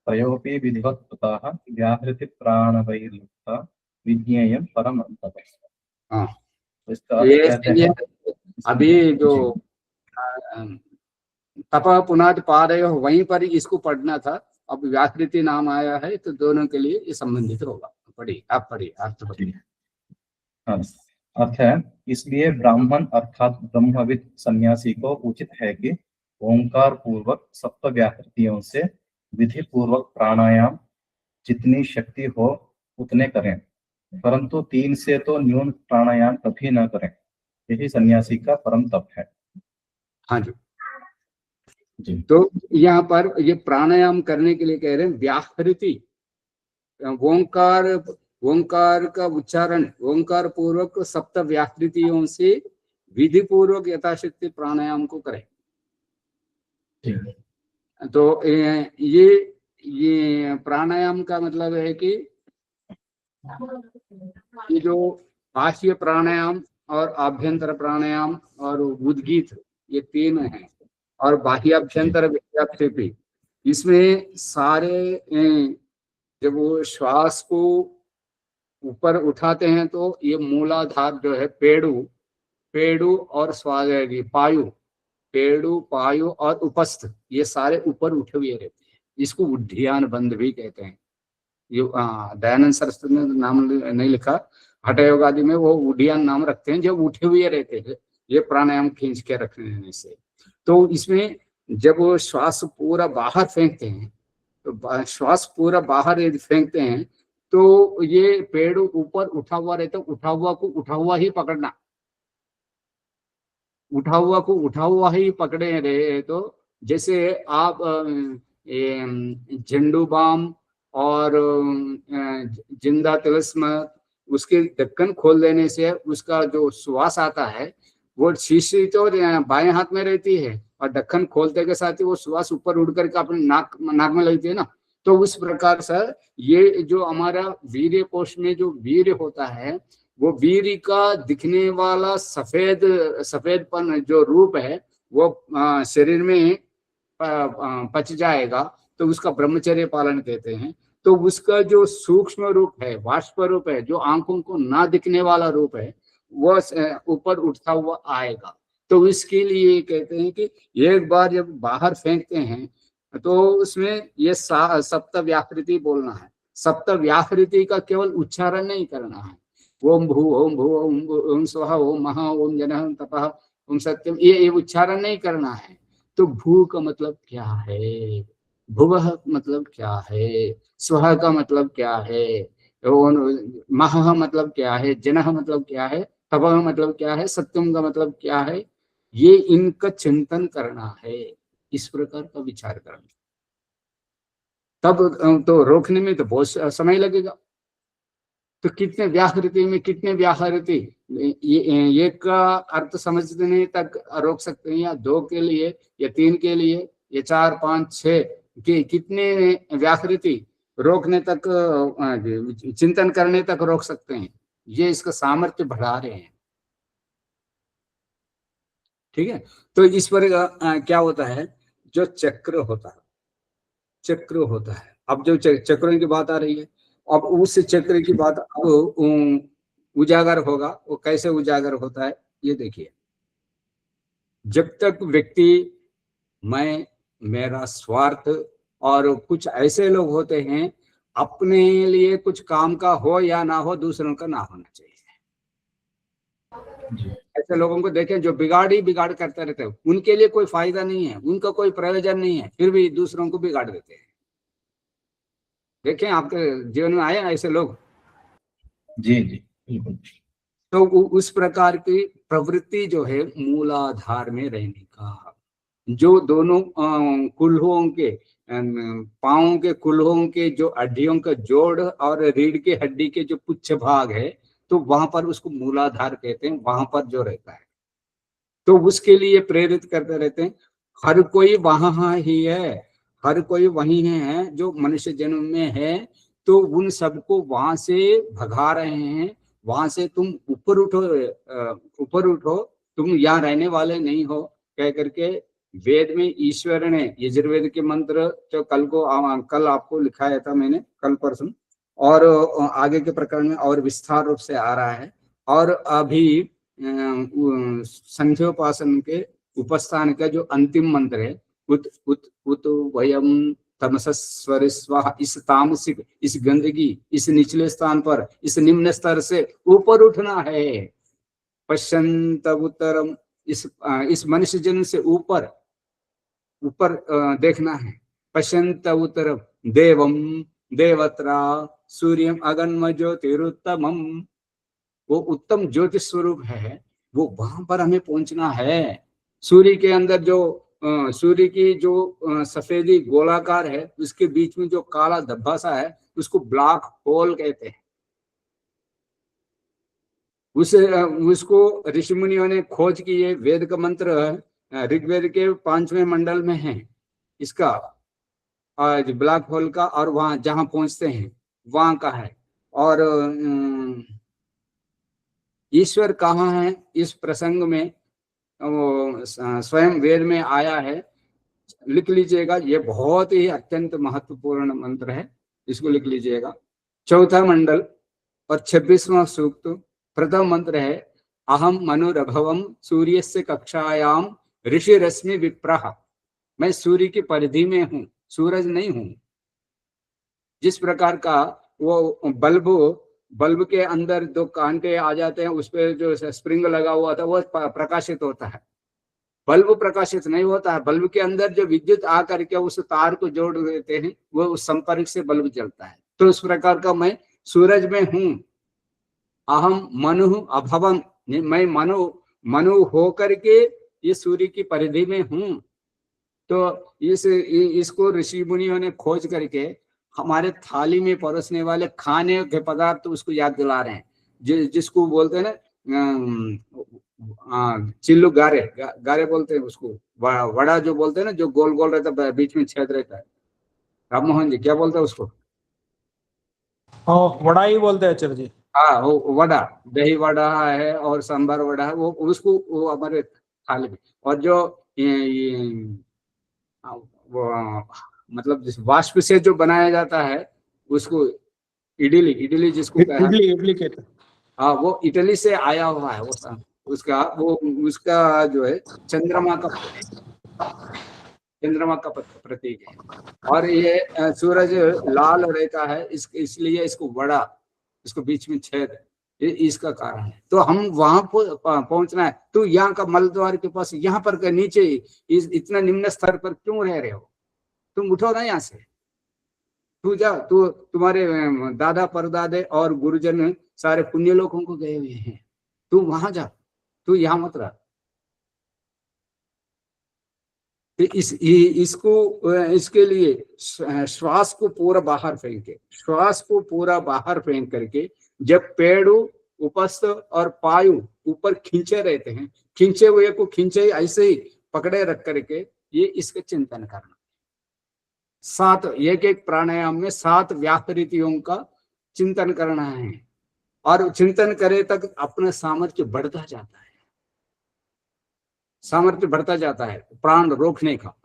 त्रयोपि विधिवत् कृताः व्याहृति प्राणवैर्युक्ता विज्ञेयं परमं तपः। हाँ, तो इसका अर्थ कहते ये हैं अभी जो जी तप पुनाद पादयो वहीं पर इसको पढ़ना था, अब व्याकृति नाम आया है तो दोनों के लिए ये संबंधित होगा। पढ़िए, आप पढ़िए, अर्थ जी पढ़िए। हाँ, अर्थ है, इसलिए ब्राह्मण अर्थात ब्रह्मविद सन्यासी को उचित है कि ओंकार पूर्वक सप्त व्याकृतियों से विधि पूर्वक प्राणायाम जितनी शक्ति हो उतने करें, परंतु 3 से तो न्यून प्राणायाम कभी न करें। यही सन्यासी का परम तप है। हाँ जी, जी तो यहाँ पर ये प्राणायाम करने के लिए कह रहे हैं व्याहृति, ओंकार ओंकार का उच्चारण ओंकार पूर्वक सप्त व्याकृतियों से विधि पूर्वक यथाशक्ति प्राणायाम को करें। जी तो ये प्राणायाम का मतलब है कि ये जो बाह्य प्राणायाम और आभ्यंतर प्राणायाम और उद्गीत, ये 3 हैं। और बाह्याभ्यंतर विद्याक्षेपी, इसमें सारे जब वो श्वास को ऊपर उठाते हैं तो ये मूलाधार जो है पेड़ू और पायु, पेड़ू पायु और उपस्थ, ये सारे ऊपर उठे हुए रहते हैं। इसको उड्डयन बंध भी कहते हैं। ये दयानंद सरस्वती ने नाम नहीं लिखा, हठ योग आदि में वो उड्डयन नाम रखते हैं, जब उठे हुए रहते हैं ये प्राणायाम खींच के रखने से। तो इसमें जब वो श्वास पूरा बाहर फेंकते हैं, तो श्वास पूरा बाहर यदि फेंकते हैं तो ये पेड़ ऊपर उठा हुआ रहता है, उठा हुआ को उठा हुआ ही पकड़ना, उठा हुआ को उठा हुआ ही पकड़े रहे। तो जैसे आप झंडू बाम और जिंदा तिलस्म, उसके ढक्कन खोल देने से उसका जो श्वास आता है वो शीशी तो बाएं हाथ में रहती है, और ढक्कन खोलते के साथ ही वो श्वास ऊपर उड़ करके अपने नाक में लगती है ना। तो उस प्रकार से ये जो हमारा वीर्य कोश में जो वीर्य होता है, वो वीर्य का दिखने वाला सफेदपन जो रूप है वो शरीर में पच जाएगा, तो उसका ब्रह्मचर्य पालन कहते हैं। तो उसका जो सूक्ष्म रूप है, वाष्प रूप है, जो आंखों को ना दिखने वाला रूप है, वो ऊपर उठता हुआ आएगा। तो इसके लिए कहते हैं कि एक बार जब बाहर फेंकते हैं तो उसमें ये सप्त व्याकृति बोलना है। सप्त व्याकृति का केवल उच्चारण नहीं करना है। ओम भू ओम भू ओम स्वः ओम महा ओम जनः तपः ओम सत्यम, ये उच्चारण नहीं करना है। तो भू का मतलब क्या है, भुवः मतलब क्या है, स्वः का मतलब क्या है, महा मतलब क्या है, जनः मतलब क्या है, तपः मतलब क्या है, सत्यम का मतलब क्या है, ये इनका चिंतन करना है। इस प्रकार का विचार करना, तब तो रोकने में तो बहुत समय लगेगा। तो कितने व्याहृति में कितने व्याहृति, ये का अर्थ समझने तक रोक सकते हैं, या 2 के लिए, या 3 के लिए, या 4 5 6 के कितने व्याहृति रोकने तक, चिंतन करने तक रोक सकते हैं। ये इसका सामर्थ्य बढ़ा रहे हैं। ठीक है। तो इस पर क्या होता है, जो चक्र होता है, चक्र होता है। अब जो चक्रों की बात आ रही है, अब उस चक्र की बात अब उजागर होगा। वो कैसे उजागर होता है, ये देखिए। जब तक व्यक्ति मैं, मेरा स्वार्थ, और कुछ ऐसे लोग होते हैं अपने लिए कुछ काम का हो या ना हो, दूसरों का ना होना चाहिए। ऐसे लोगों को देखें जो बिगाड़ ही बिगाड़ करते रहते हैं, उनके लिए कोई फायदा नहीं है, उनका कोई प्रयोजन नहीं है, फिर भी दूसरों को बिगाड़ देते हैं। देखें आपके जीवन में आए ऐसे लोग? जी जी बिल्कुल। तो उस प्रकार की प्रवृत्ति जो है मूलाधार में रहने का, जो दोनों कुल्हों के, पांवों के कुल्हों के जो हड्डियों का जोड़ और रीढ़ के हड्डी के जो पुच्छ भाग है, तो वहां पर उसको मूलाधार कहते हैं, वहां पर जो रहता है। तो उसके लिए प्रेरित करते रहते हैं। हर कोई वहां ही है, हर कोई वही है जो मनुष्य जन्म में है। तो उन सबको वहां से भगा रहे हैं, वहां से तुम ऊपर उठो, ऊपर उठो, तुम यहाँ रहने वाले नहीं हो, कह करके वेद में ईश्वर ने यजुर्वेद के मंत्र, जो कल आपको लिखाया था मैंने, कल परसों, और आगे के प्रकरण में और विस्तार रूप से आ रहा है। और अभी संध्योपासन के उपस्थान का जो अंतिम मंत्र है, उत उत उत वयम तमसस्वर स्वाहा, इस तामसिक, इस गंदगी, इस निचले स्थान पर, इस निम्न स्तर से ऊपर उठना है। पश्यंत उत्तरम, इस मनुष्य जन्म से ऊपर ऊपर देखना है। पश्यंत उत्तरम देवम देवत्रा सूर्यम अगन्म ज्योतिरुत्तमम, वो उत्तम ज्योति स्वरूप है, वो वहां पर हमें पहुंचना है। सूर्य के अंदर जो सूर्य की जो सफेदी गोलाकार है, उसके बीच में जो काला धब्बा सा है, उसको ब्लैक होल कहते हैं। उसको ऋषि मुनियों ने खोज की। ये वेद का मंत्र ऋग्वेद के 5वें मंडल में है इसका, ब्लैक होल का, और वहां जहां पहुंचते हैं वहां का है। और ईश्वर कहाँ है, इस प्रसंग में वो स्वयं वेद में आया है। लिख लीजिएगा, ये बहुत ही अत्यंत महत्वपूर्ण मंत्र है, इसको लिख लीजिएगा। चौथा मंडल और 26वां सूक्त, प्रथम मंत्र है अहम मनुरभवम सूर्यस्य कक्षायाम ऋषि रश्मि विप्रः। मैं सूर्य की परिधि में हूं, सूरज नहीं हूं। जिस प्रकार का वो बल्ब के अंदर दो कांटे आ जाते हैं, उस पर जो स्प्रिंग लगा हुआ था वो प्रकाशित होता है, बल्ब प्रकाशित नहीं होता है। बल्ब के अंदर जो विद्युत आकर के उस तार को जोड़ देते हैं, वो उस संपर्क से बल्ब जलता है। तो उस प्रकार का मैं सूरज में हूं। अहम मनु अभवम, मैं मनु होकर के ये सूर्य की परिधि में हूं। तो इसको ऋषि मुनियों ने खोज करके हमारे थाली में परोसने वाले खाने के पदार्थ उसको याद दिला रहे हैं, जिसको बोलते हैं ना चिल्लू गारे, गारे बोलते हैं उसको, वड़ा जो बोलते हैं ना, जो गोल गोल रहता है, बीच में छेद रहता है। राम मोहन जी क्या बोलते हैं उसको? वड़ा ही बोलते हैं आचार्य जी। हाँ, वो वड़ा, दही वड़ा है और सांभर वड़ा है, वो उसको वो हमारे थाली में। और जो वो मतलब जिस वाष्प से जो बनाया जाता है उसको इडली जिसको कहते हैं, इडली कहते हैं। हाँ, वो इटली से आया हुआ है। उसका जो है चंद्रमा का प्रतीक है। और ये सूरज लाल रहता है, इसलिए इसको वड़ा, इसको बीच में छेद, इसका कारण है। तो हम वहां पहुंचना है। तो यहाँ का मलद्वार के पास, यहाँ पर नीचे इतना निम्न स्तर पर क्यों रह रहे हो? तुम उठो ना यहाँ से, तू जा, तू तुम्हारे दादा परदादे और गुरुजन सारे पुण्य लोगों को गए हुए हैं, तू वहां जा, तू यहाँ मत रह। इसके लिए श्वास को पूरा बाहर फेंके, श्वास को पूरा बाहर फेंक करके जब पेड़ उपस्थ और पायु ऊपर खींचे रहते हैं, खींचे हुए को खींचे ऐसे ही पकड़े रख करके ये इसका चिंतन करना। 7 एक प्राणायाम में 7 व्याकृतियों का चिंतन करना है। और चिंतन करे तक अपना सामर्थ्य बढ़ता जाता है, सामर्थ्य बढ़ता जाता है प्राण रोकने का।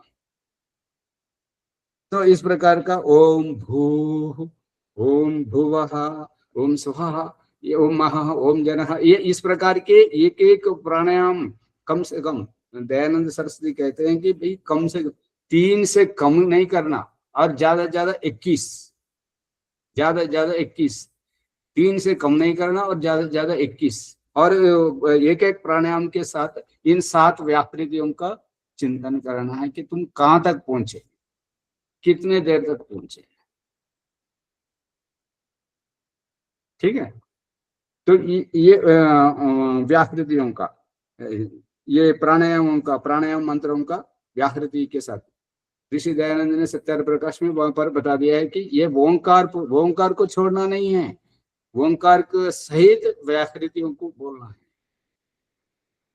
तो इस प्रकार का ओम भू, ओम भुवः, ओम स्वः, ये ओम महः, ओम जनः, ये इस प्रकार के एक एक प्राणायाम कम से कम, दयानंद सरस्वती कहते हैं कि भाई कम से 3 से कम नहीं करना, और ज्यादा ज्यादा 21, ज्यादा ज्यादा 21, 3 से कम नहीं करना और ज्यादा ज्यादा 21। और एक एक प्राणायाम के साथ इन 7 व्याकृतियों का चिंतन करना है कि तुम कहाँ तक पहुंचे, कितने देर तक पहुंचे। ठीक है, तो ये व्याकृतियों का, ये प्राणायामों का, प्राणायाम मंत्रों का व्याकृति के साथ ऋषि दयानंद ने सत्यार्थ प्रकाश में वहां पर बता दिया है कि ये ओंकार को छोड़ना नहीं है, ओंकार के सहित व्याकृतियों को बोलना है।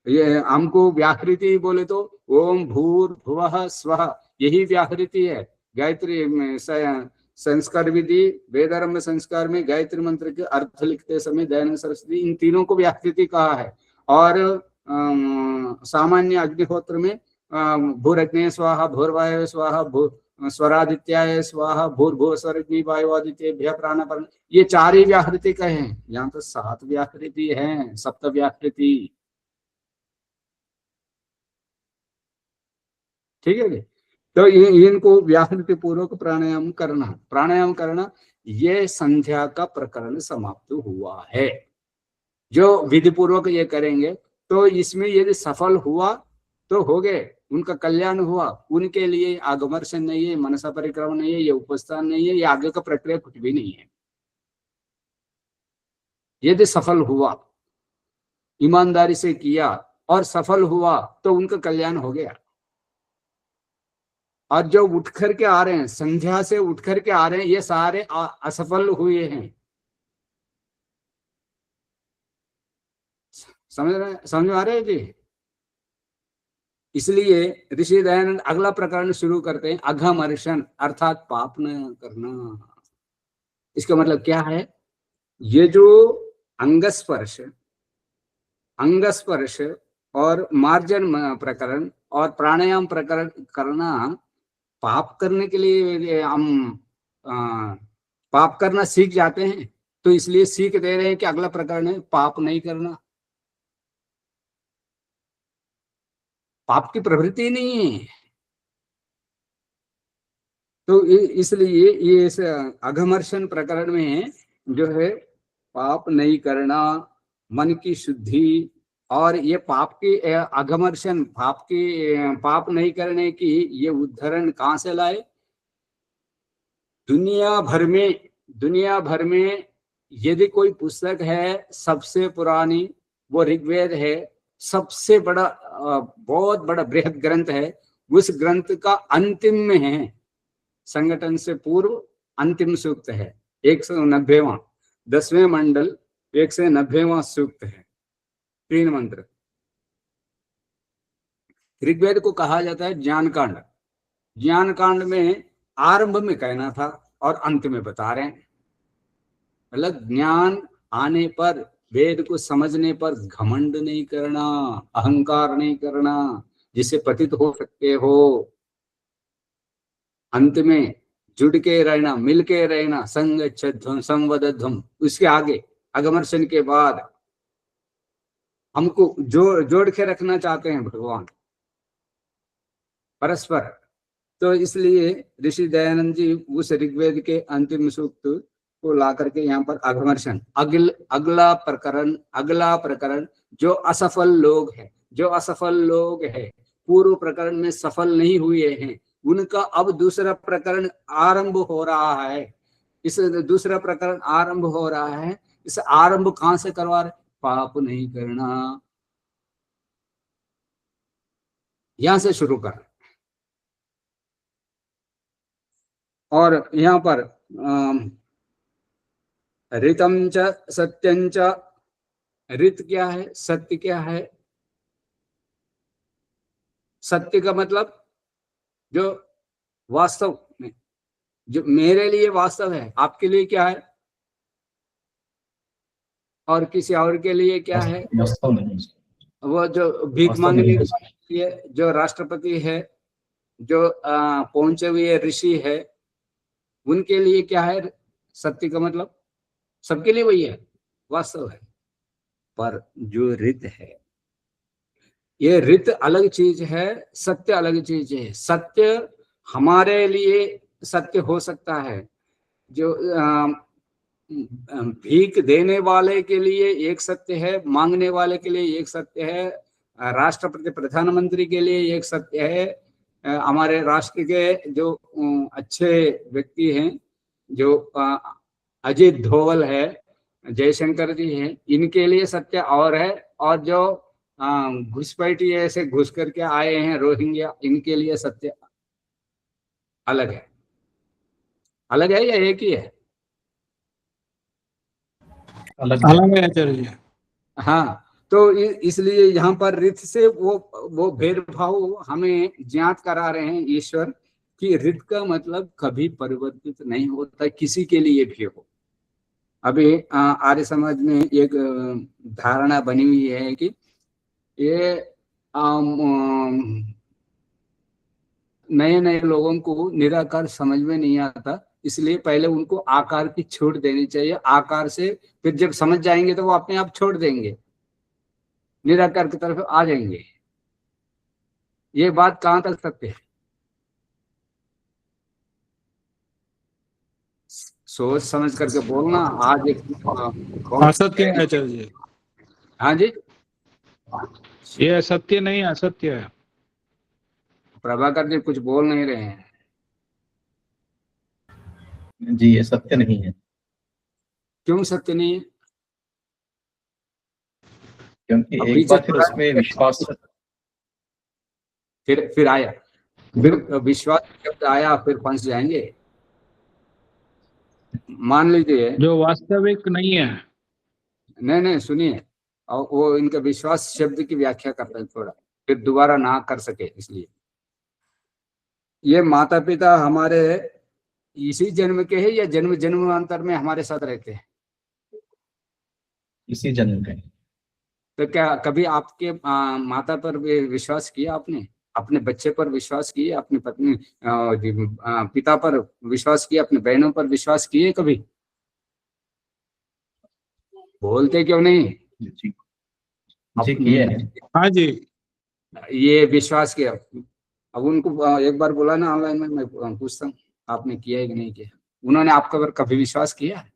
ये हमको व्याकृति बोले तो ओम भूर्भुवः स्वः, यही व्याकृति है। गायत्री में संस्कार विधि, वेदारंभ संस्कार में गायत्री मंत्र के अर्थ लिखते समय दयानंद सरस्वती इन तीनों को व्याकृति कहा है। और सामान्य अग्निहोत्र में भूरग्ने स्वाहा, भूर्वायवे स्वाहा, स्वरादित्याय स्वाहा, भूर्भुव स्वरग्नि वायुवादित्येभ्यः प्राणपर्ण, ये 4 ही व्याकृति कहे हैं। यहाँ तो 7 व्याकृति है, सप्त व्याकृति। ठीक है जी। तो इनको व्याकृति पूर्वक प्राणायाम करना, ये संध्या का प्रकरण समाप्त हुआ है। जो विधि पूर्वक ये करेंगे तो इसमें यदि सफल हुआ तो हो गए, उनका कल्याण हुआ, उनके लिए आगमर्शन नहीं है, मनसा परिक्रमण नहीं है, ये उपस्थान नहीं है, ये आगे का प्रक्रिया कुछ भी नहीं है। यदि सफल हुआ, ईमानदारी से किया और सफल हुआ तो उनका कल्याण हो गया। और जो उठ करके आ रहे हैं, संध्या से उठ करके आ रहे हैं, ये सारे असफल हुए हैं। समझ आ रहे हैं जी? इसलिए ऋषि दयानंद अगला प्रकरण शुरू करते हैं, अघमर्षण अर्थात पाप न करना। इसका मतलब क्या है? ये जो अंगस्पर्श और मार्जन प्रकरण और प्राणायाम प्रकरण करना पाप करने के लिए हम पाप करना सीख जाते हैं, तो इसलिए सीख दे रहे हैं कि अगला प्रकरण है पाप नहीं करना। पाप की प्रवृत्ति नहीं है। तो इसलिए ये इस अघमर्षण प्रकरण में जो है पाप नहीं करना, मन की शुद्धि, और ये पाप की अघमर्षण, पाप नहीं करने की ये उदाहरण कहाँ से लाए? दुनिया भर में यदि कोई पुस्तक है सबसे पुरानी वो ऋग्वेद है, सबसे बड़ा बहुत बड़ा बृहद ग्रंथ है। उस ग्रंथ का अंतिम में है, संगठन से पूर्व अंतिम सूक्त है 190वां, 10वें मंडल 190वां सूक्त है, 3 मंत्र। ऋग्वेद को कहा जाता है ज्ञान कांड। ज्ञान कांड में आरंभ में कहना था और अंत में बता रहे हैं। मतलब ज्ञान आने पर, वेद को समझने पर घमंड नहीं करना, अहंकार नहीं करना, जिससे पतित हो सकते हो। अंत में जुड़ के रहना, मिल के रहना, संगच्छध्वम संवदध्वम। उसके आगे अगमर्षण के बाद हमको जोड़ के रखना चाहते हैं भगवान परस्पर। तो इसलिए ऋषि दयानंद जी उस ऋग्वेद के अंतिम सूक्त को ला करके यहाँ पर अघमर्षण, अगला प्रकरण जो असफल लोग हैं, पूर्व प्रकरण में सफल नहीं हुए हैं, उनका अब दूसरा प्रकरण आरंभ हो रहा है। इस दूसरा प्रकरण आरंभ हो रहा है। इस आरंभ कहां से करवा रहे? पाप नहीं करना, यहां से शुरू कर। और यहाँ पर ऋतम च सत्यं च, ऋत क्या है, सत्य क्या है? सत्य का मतलब जो वास्तव में, जो मेरे लिए वास्तव है, आपके लिए क्या है और किसी और के लिए क्या है? वास्तव नहीं। वो जो भीख मांगने के लिए जो राष्ट्रपति है, जो पहुंचे हुए ऋषि है, उनके लिए क्या है? सत्य का मतलब सबके लिए वही है, वास्तव है। पर जो रित है, ये रित अलग चीज है, सत्य अलग चीज है। सत्य हमारे लिए सत्य हो सकता है, जो भीख देने वाले के लिए एक सत्य है, मांगने वाले के लिए एक सत्य है, राष्ट्रपति प्रधानमंत्री के लिए एक सत्य है, हमारे राष्ट्र के जो अच्छे व्यक्ति हैं, जो अजित धोवल है, जयशंकर जी हैं, इनके लिए सत्य और है। और जो घुसपैठिए से घुस करके आए हैं रोहिंग्या, इनके लिए सत्य अलग है। अलग है या एक ही है? अलग है आचार्य जी। हाँ, तो इसलिए यहाँ पर रित से वो भेदभाव हमें ज्ञात करा रहे हैं ईश्वर कि रित का मतलब कभी परिवर्तित नहीं होता, किसी के लिए भी हो। अभी आर्य समाज में एक धारणा बनी हुई है कि ये नए लोगों को निराकार समझ में नहीं आता, इसलिए पहले उनको आकार की छूट देनी चाहिए। आकार से फिर जब समझ जाएंगे तो वो अपने आप छोड़ देंगे, निराकार की तरफ आ जाएंगे। ये बात कहाँ तक सत्य है? सोच समझ करके बोलना। आज एक असत्य है आचार्य जी, हाँ जी, ये सत्य नहीं, असत्य है। प्रभाकर जी कुछ बोल नहीं रहे हैं जी, ये सत्य नहीं है। क्यों सत्य नहीं है? क्योंकि अभी एक बार फिर उसमें विश्वास, फिर आया, फिर विश्वास शब्द आया, फिर फंस जाएंगे। मान लीजिए, जो वास्तविक नहीं है। नहीं सुनिए, और वो इनका विश्वास शब्द की व्याख्या करते हैं थोड़ा, फिर दोबारा ना कर सके इसलिए। ये माता पिता हमारे इसी जन्म के हैं या जन्म जन्मांतर में हमारे साथ रहते हैं? इसी जन्म के। तो क्या कभी आपके माता पर विश्वास किया आपने? अपने बच्चे पर विश्वास किए, अपनी पत्नी पिता पर विश्वास किए, अपने बहनों पर विश्वास किए कभी? बोलते क्यों नहीं? जी जी किए हैं। हाँ जी। ये विश्वास किया। अब उनको एक बार बोला ना ऑनलाइन में, मैं पूछता हूँ आपने किया है कि नहीं किया? उन्होंने आपके पर कभी विश्वास किया है?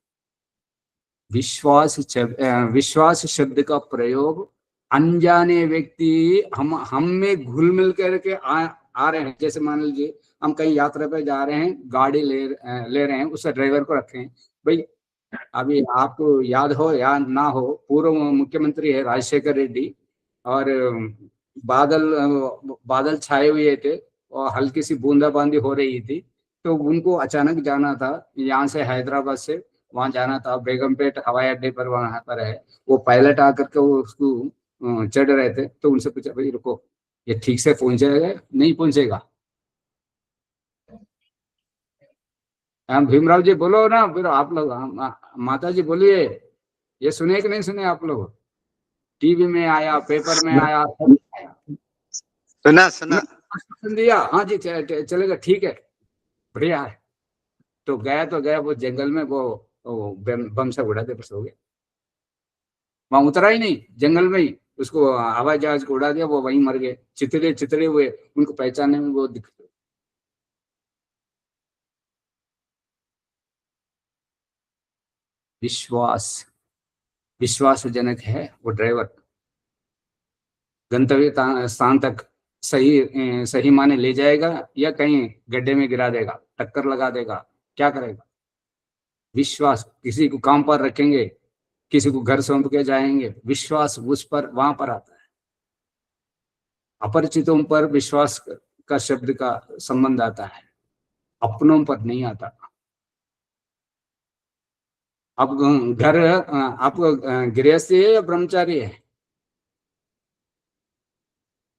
विश्वास शब्द का प्रयोग अनजाने व्यक्ति हम में घुल मिल करके आ रहे हैं। जैसे मान लीजिए हम कहीं यात्रा पे जा रहे हैं, गाड़ी ले रहे हैं, उस ड्राइवर को रखे हैं। भाई अभी आपको याद हो या ना हो, पूर्व मुख्यमंत्री है राजशेखर रेड्डी, और बादल छाए हुए थे और हल्की सी बूंदाबांदी हो रही थी। तो उनको अचानक जाना था, यहाँ से हैदराबाद से वहां जाना था, बेगमपेट हवाई अड्डे पर वहां पर है। वो पायलट आकर के वो उसको चढ़ रहे थे, तो उनसे पूछा भाई रुको, ये ठीक से पहुंचेगा नहीं पहुंचेगा? भीमराव जी बोलो ना, फिर आप लोग माता जी बोलिए। ये सुने कि नहीं सुने आप लोग? टीवी में आया, पेपर में आया, सब आया। सुना सुन दिया? हाँ जी, चलेगा, ठीक है, बढ़िया है। तो गया वो जंगल में, वो बम से उड़ा दे, बस हो गया। वहां उतरा ही नहीं, जंगल में ही उसको हवाई जहाज को उड़ा दिया, वो वहीं मर गए, चितरे हुए। उनको पहचानने में वो दिक्कत। विश्वासजनक है वो ड्राइवर, गंतव्य स्थान तक सही माने ले जाएगा या कहीं गड्ढे में गिरा देगा, टक्कर लगा देगा, क्या करेगा? विश्वास, किसी को काम पर रखेंगे, किसी को घर सौंप के जाएंगे, विश्वास उस पर वहां पर आता है। अपरिचितों पर विश्वास का शब्द का संबंध आता है, अपनों पर नहीं आता। अब घर आपको गृहस्थी है या ब्रह्मचारी है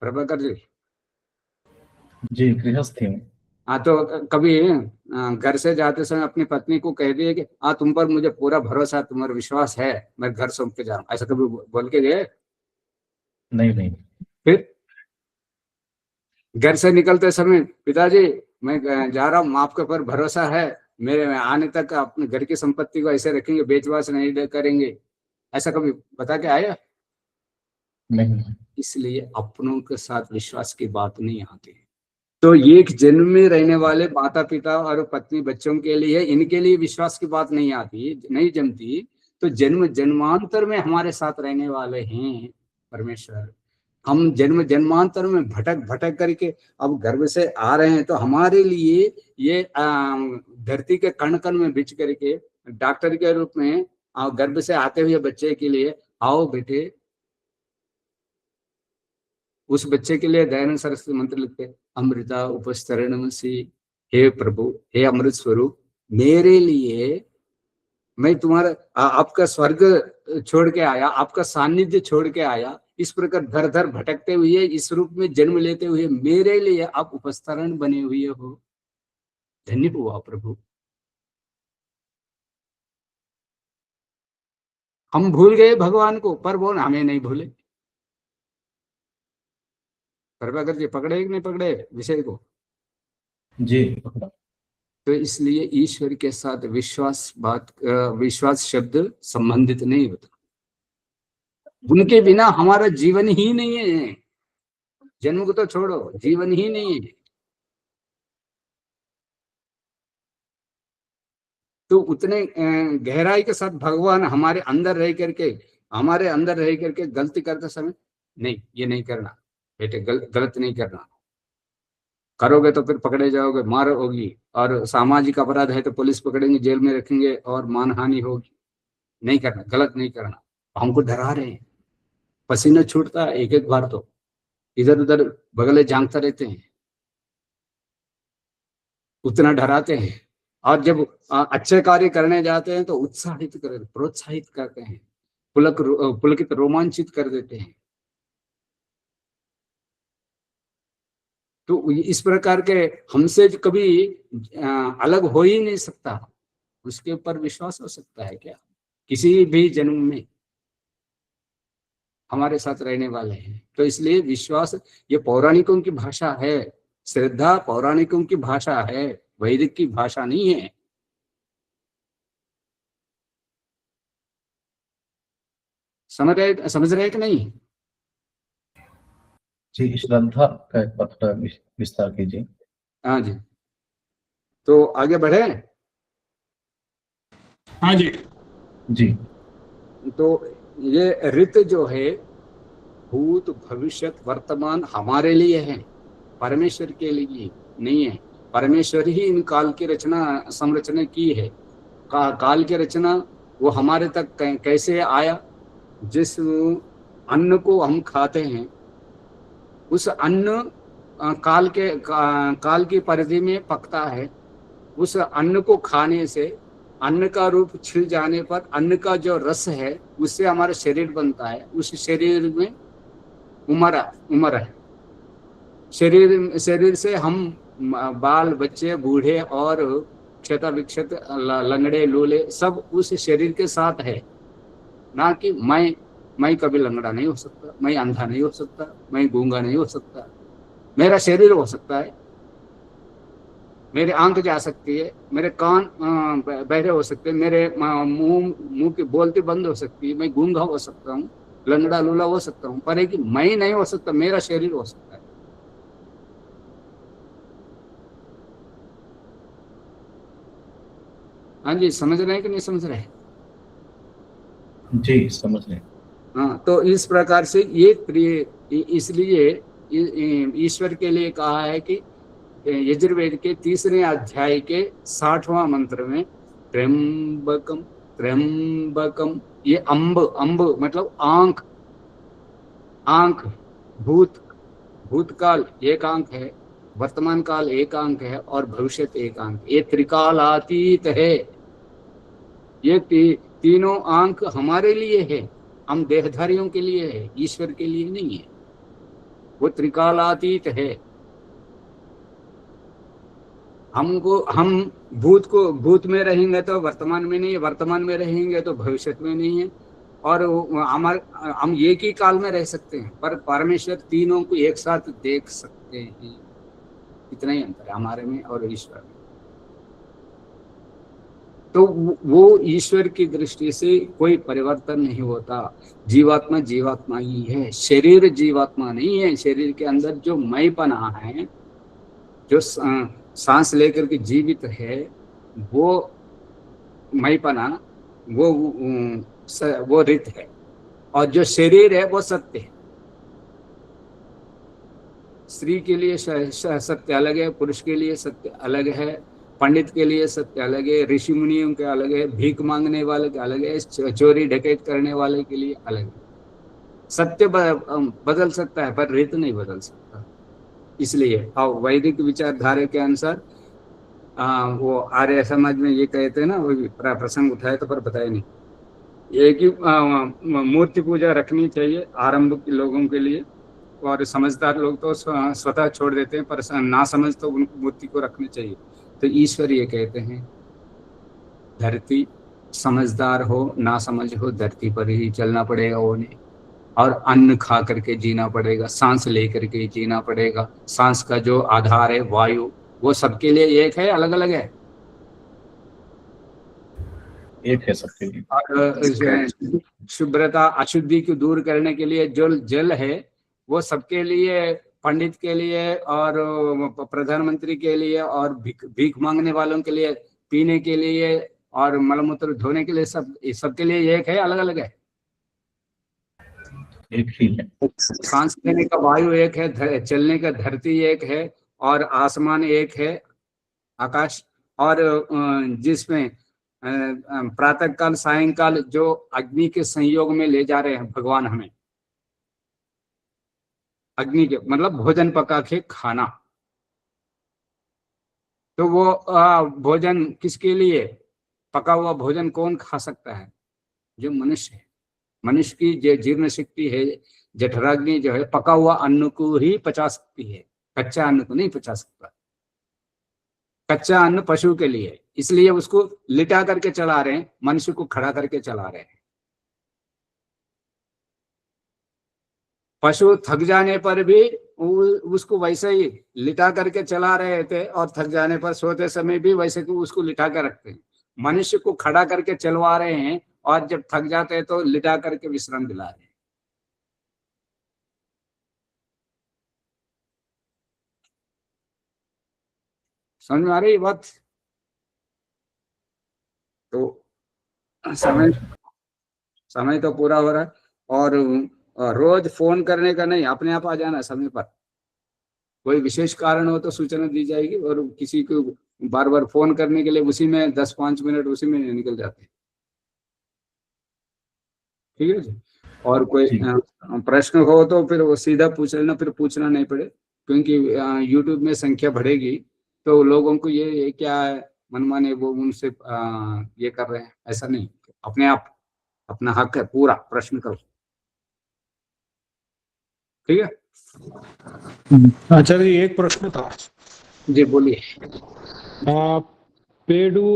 प्रभाकर जी? जी गृहस्थ हूँ। हाँ, तो कभी घर से जाते समय अपनी पत्नी को कह दिए कि हाँ तुम पर मुझे पूरा भरोसा, तुम्हारा विश्वास है, मैं घर सौंप के जा रहा हूँ, ऐसा कभी बोल के गए? नहीं। फिर घर से निकलते समय पिताजी मैं जा रहा हूँ, आपके पर भरोसा है, मेरे आने तक अपने घर की संपत्ति को ऐसे रखेंगे, बेचवास नहीं करेंगे, ऐसा कभी बता के आया? नहीं। इसलिए अपनों के साथ विश्वास की बात नहीं आती। तो एक जन्म में रहने वाले माता पिता और पत्नी बच्चों के लिए, इनके लिए विश्वास की बात नहीं आती, नहीं जमती। तो जन्म जन्मांतर में हमारे साथ रहने वाले हैं परमेश्वर। हम जन्म जन्मांतर में भटक भटक करके अब गर्भ से आ रहे हैं, तो हमारे लिए ये धरती के कण कण में बिछ करके डॉक्टर के रूप में गर्भ से आते हुए बच्चे के लिए, आओ बेटे, उस बच्चे के लिए दयानंद सरस्वती मंत्र लिखते, अमृता उपस्तरणमसि, हे प्रभु, हे अमृत स्वरूप, मेरे लिए मैं तुम्हारा आपका स्वर्ग छोड़ के आया, आपका सानिध्य छोड़ के आया, इस प्रकार धर धर भटकते हुए इस रूप में जन्म लेते हुए मेरे लिए आप उपस्तरण बने हुए हो, धन्य हुआ प्रभु। हम भूल गए भगवान को, पर वो हमें नहीं भूले। प्रभाकर जी पकड़े कि नहीं पकड़े विषय को? जी। तो इसलिए ईश्वर के साथ विश्वास शब्द संबंधित नहीं होता। उनके बिना हमारा जीवन ही नहीं है। जन्म को तो छोड़ो, जीवन ही नहीं है। तो उतने गहराई के साथ भगवान हमारे अंदर रह करके गलती करते समय, नहीं ये नहीं करना बेटे, गलत नहीं करना, करोगे तो फिर पकड़े जाओगे, मार होगी, और सामाजिक अपराध है तो पुलिस पकड़ेंगे, जेल में रखेंगे और मानहानि होगी, नहीं करना, गलत नहीं करना। हमको डरा रहे हैं, पसीना छूटता है एक एक बार, तो इधर उधर बगले झांकते रहते हैं, उतना डराते हैं। और जब अच्छे कार्य करने जाते हैं तो उत्साहित कर, प्रोत्साहित करते हैं, पुलकित रोमांचित कर देते हैं। तो इस प्रकार के हमसे कभी अलग हो ही नहीं सकता, उसके ऊपर विश्वास हो सकता है क्या किसी भी जन्म में? हमारे साथ रहने वाले हैं। तो इसलिए विश्वास, ये पौराणिकों की भाषा है, श्रद्धा पौराणिकों की भाषा है, वैदिक की भाषा नहीं है। समझ रहे कि नहीं? जी, श्रद्धा का एक बार थोड़ा विस्तार कीजिए। हाँ जी, तो आगे बढ़े। हाँ जी। जी। तो ये ऋत जो है भूत भविष्य वर्तमान हमारे लिए है, परमेश्वर के लिए नहीं है। परमेश्वर ही इन काल की रचना संरचना की है। काल की रचना वो हमारे तक कैसे आया? जिस अन्न को हम खाते हैं, उस अन्न काल की परिधि में पकता है। उस अन्न को खाने से अन्न का रूप छिल जाने पर अन्न का जो रस है उससे हमारा शरीर बनता है। उस शरीर में उम्र है। शरीर से हम बाल बच्चे बूढ़े और क्षता विक्षत लंगड़े लूले सब उस शरीर के साथ है। ना कि मैं कभी लंगड़ा नहीं हो सकता, मैं अंधा नहीं हो सकता, मैं गूंगा नहीं हो सकता। मेरा शरीर हो सकता है, मेरे आंख जा सकती है, मेरे कान बहरे हो सकते हैं, मेरे मुंह की बोलती बंद हो सकती है, मैं गूंगा हो सकता हूँ, लंगड़ा लूला हो सकता हूँ, पर है कि मैं नहीं हो सकता, मेरा शरीर हो सकता है। हाँ जी, समझ रहे हैं कि नहीं समझ रहे हैं? जी, समझ रहे हैं। हाँ, तो इस प्रकार से ये प्रिय, इसलिए ईश्वर के लिए कहा है कि यजुर्वेद के 3 अध्याय के 60वां मंत्र में त्र्यंबकम त्र्यंबकम, ये अंब मतलब आंख, भूतकाल एक आंक है, वर्तमान काल एक आंक है और भविष्य एक आंक। ये त्रिकालातीत है। ये तीनों आंक हमारे लिए है, हम देहधारियों के लिए है, ईश्वर के लिए नहीं है। वो त्रिकालातीत है। हम भूत में रहेंगे तो वर्तमान में नहीं है, वर्तमान में रहेंगे तो भविष्य में नहीं है। और हम एक ही काल में रह सकते हैं, पर परमेश्वर तीनों को एक साथ देख सकते हैं। इतना ही अंतर है हमारे में और ईश्वर में। तो वो ईश्वर की दृष्टि से कोई परिवर्तन नहीं होता। जीवात्मा जीवात्मा ही है, शरीर जीवात्मा नहीं है। शरीर के अंदर जो मैपना है, जो सांस लेकर के जीवित है, वो मैपना, वो रित है। और जो शरीर है वो सत्य है। स्त्री के लिए सत्य अलग है, पुरुष के लिए सत्य अलग है, पंडित के लिए सत्य अलग है, ऋषि मुनियों के अलग है, भीख मांगने वाले के अलग है, चोरी डकैत करने वाले के लिए अलग है। सत्य बदल सकता है पर रित नहीं बदल सकता। इसलिए वैदिक विचारधारा के अनुसार वो आर्य समाज में ये कहते हैं ना, वो प्रसंग उठाए तो पर बताए नहीं, ये कि मूर्ति पूजा रखनी चाहिए आरंभ के लोगों के लिए, और समझदार लोग तो स्वतः छोड़ देते हैं, पर ना समझ तो उनको मूर्ति को रखनी चाहिए। तो ईश्वर ये कहते हैं धरती, समझदार हो ना समझ हो, धरती पर ही चलना पड़ेगा उन्हें, और अन्न खा करके जीना पड़ेगा, सांस लेकर के जीना पड़ेगा। सांस का जो आधार है वायु, वो सबके लिए एक है, अलग अलग है? एक है सबके लिए। और शुभ्रता अशुद्धि को दूर करने के लिए जो जल है वो सबके लिए, पंडित के लिए और प्रधानमंत्री के लिए और भीख मांगने वालों के लिए पीने के लिए और मलमूत्र धोने के लिए, सबके लिए एक है, अलग अलग है? एक ही है। सांस लेने का वायु एक है, चलने का धरती एक है, और आसमान एक है, आकाश। और जिसमें प्रातः काल सायंकाल जो अग्नि के संयोग में ले जा रहे हैं भगवान हमें, अग्नि के मतलब भोजन पका के खाना, तो वो भोजन किसके लिए? पका हुआ भोजन कौन खा सकता है? जो मनुष्य है। मनुष्य की जो जीर्ण शक्ति है, जठराग्नि जो है, पका हुआ अन्न को ही पचा सकती है, कच्चा अन्न को नहीं पचा सकता। कच्चा अन्न पशु के लिए, इसलिए उसको लिटा करके चला रहे हैं, मनुष्य को खड़ा करके चला रहे हैं। पशु थक जाने पर भी उसको वैसे ही लिटा करके चला रहे थे, और थक जाने पर सोते समय भी वैसे को उसको लिटा कर रखते हैं। मनुष्य को खड़ा करके चलवा रहे हैं, और जब थक जाते हैं तो लिटा करके विश्राम दिला रहे हैं। समझ में आ रही बात? तो समय तो पूरा हो रहा है, और रोज फोन करने का नहीं, अपने आप आ जाना समय पर। कोई विशेष कारण हो तो सूचना दी जाएगी, और किसी को बार बार फोन करने के लिए उसी में 10-5 मिनट उसी में निकल जाते हैं। ठीक है जी। और कोई प्रश्न हो तो फिर वो सीधा पूछ लेना, फिर पूछना नहीं पड़े, क्योंकि यूट्यूब में संख्या बढ़ेगी तो लोगों को ये क्या है मनमाने, वो उनसे ये कर रहे हैं, ऐसा नहीं। अपने आप अपना हक है, पूरा प्रश्न करो। ठीक है आचार्य जी, एक प्रश्न था। जी बोलिए। पेड़ू,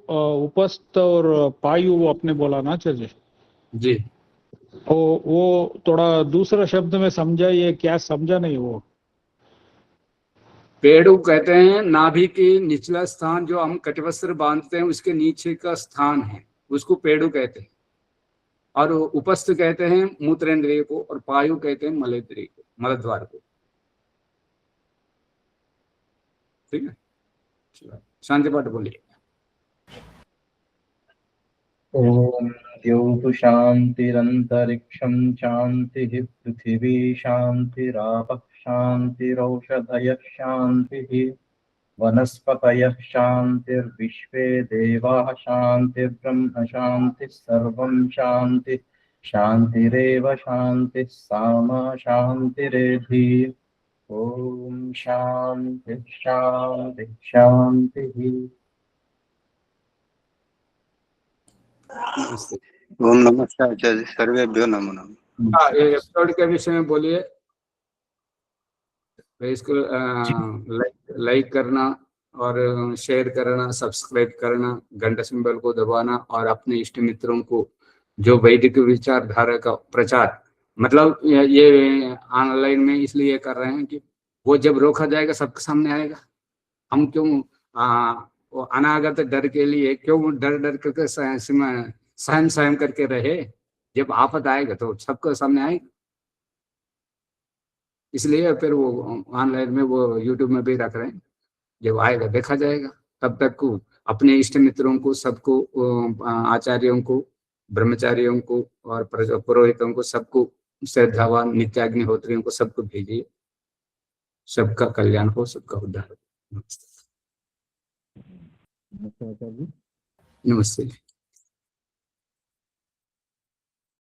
उपस्थ और पायु वो आपने बोला ना आचार्य जी? जी वो थोड़ा दूसरा शब्द में समझाइए, क्या समझा नहीं वो। पेड़ू कहते हैं नाभि के निचला स्थान, जो हम कटिवस्त्र बांधते हैं उसके नीचे का स्थान है, उसको पेड़ू कहते हैं। और उपस्थ कहते हैं मूत्रेंद्रिय को, और पायु कहते हैं मलेंद्रिय को, मलद्वार को। ठीक है, शांति पाठ बोलिए। ओम द्यौः शान्तिरन्तरिक्षं शान्तिः पृथिवी शान्तिरापः शान्तिरौषधयः शान्तिः वनस्पतयः शान्तिर्विश्वे देवाः शान्तिर्ब्रह्म शान्तिः सर्वं शान्तिः शान्तिरेव शान्तिः सामा शान्तिरेधि। ओम शांति शांति शांति। ओम नमस्कार आचार्य, सर्वेभ्यो नमो नमः। हाँ, ये एपिसोड के विषय में बोलिए। इसको लाइक करना, और शेयर करना, सब्सक्राइब करना, घंटा सिंबल को दबाना, और अपने इष्ट मित्रों को जो वैदिक विचारधारा का प्रचार, मतलब ये ऑनलाइन में इसलिए कर रहे हैं कि वो जब रोका जाएगा सबके सामने आएगा। हम क्यों वो अनागत डर के लिए क्यों डर डर करके सहम सहम करके रहे? जब आफत आएगा तो सबके सामने आएगा। इसलिए फिर वो ऑनलाइन में, वो यूट्यूब में भी रख रहे हैं, जब आएगा देखा जाएगा। तब तक को अपने इष्ट मित्रों को, सबको, आचार्यों को, ब्रह्मचारियों को, और पुरोहितों को, सबको, श्रद्धावान नित्याग्निहोत्रियों को, सबको भेजिए। सबका कल्याण हो, सबका उद्धार हो। नमस्ते। नमस्ते।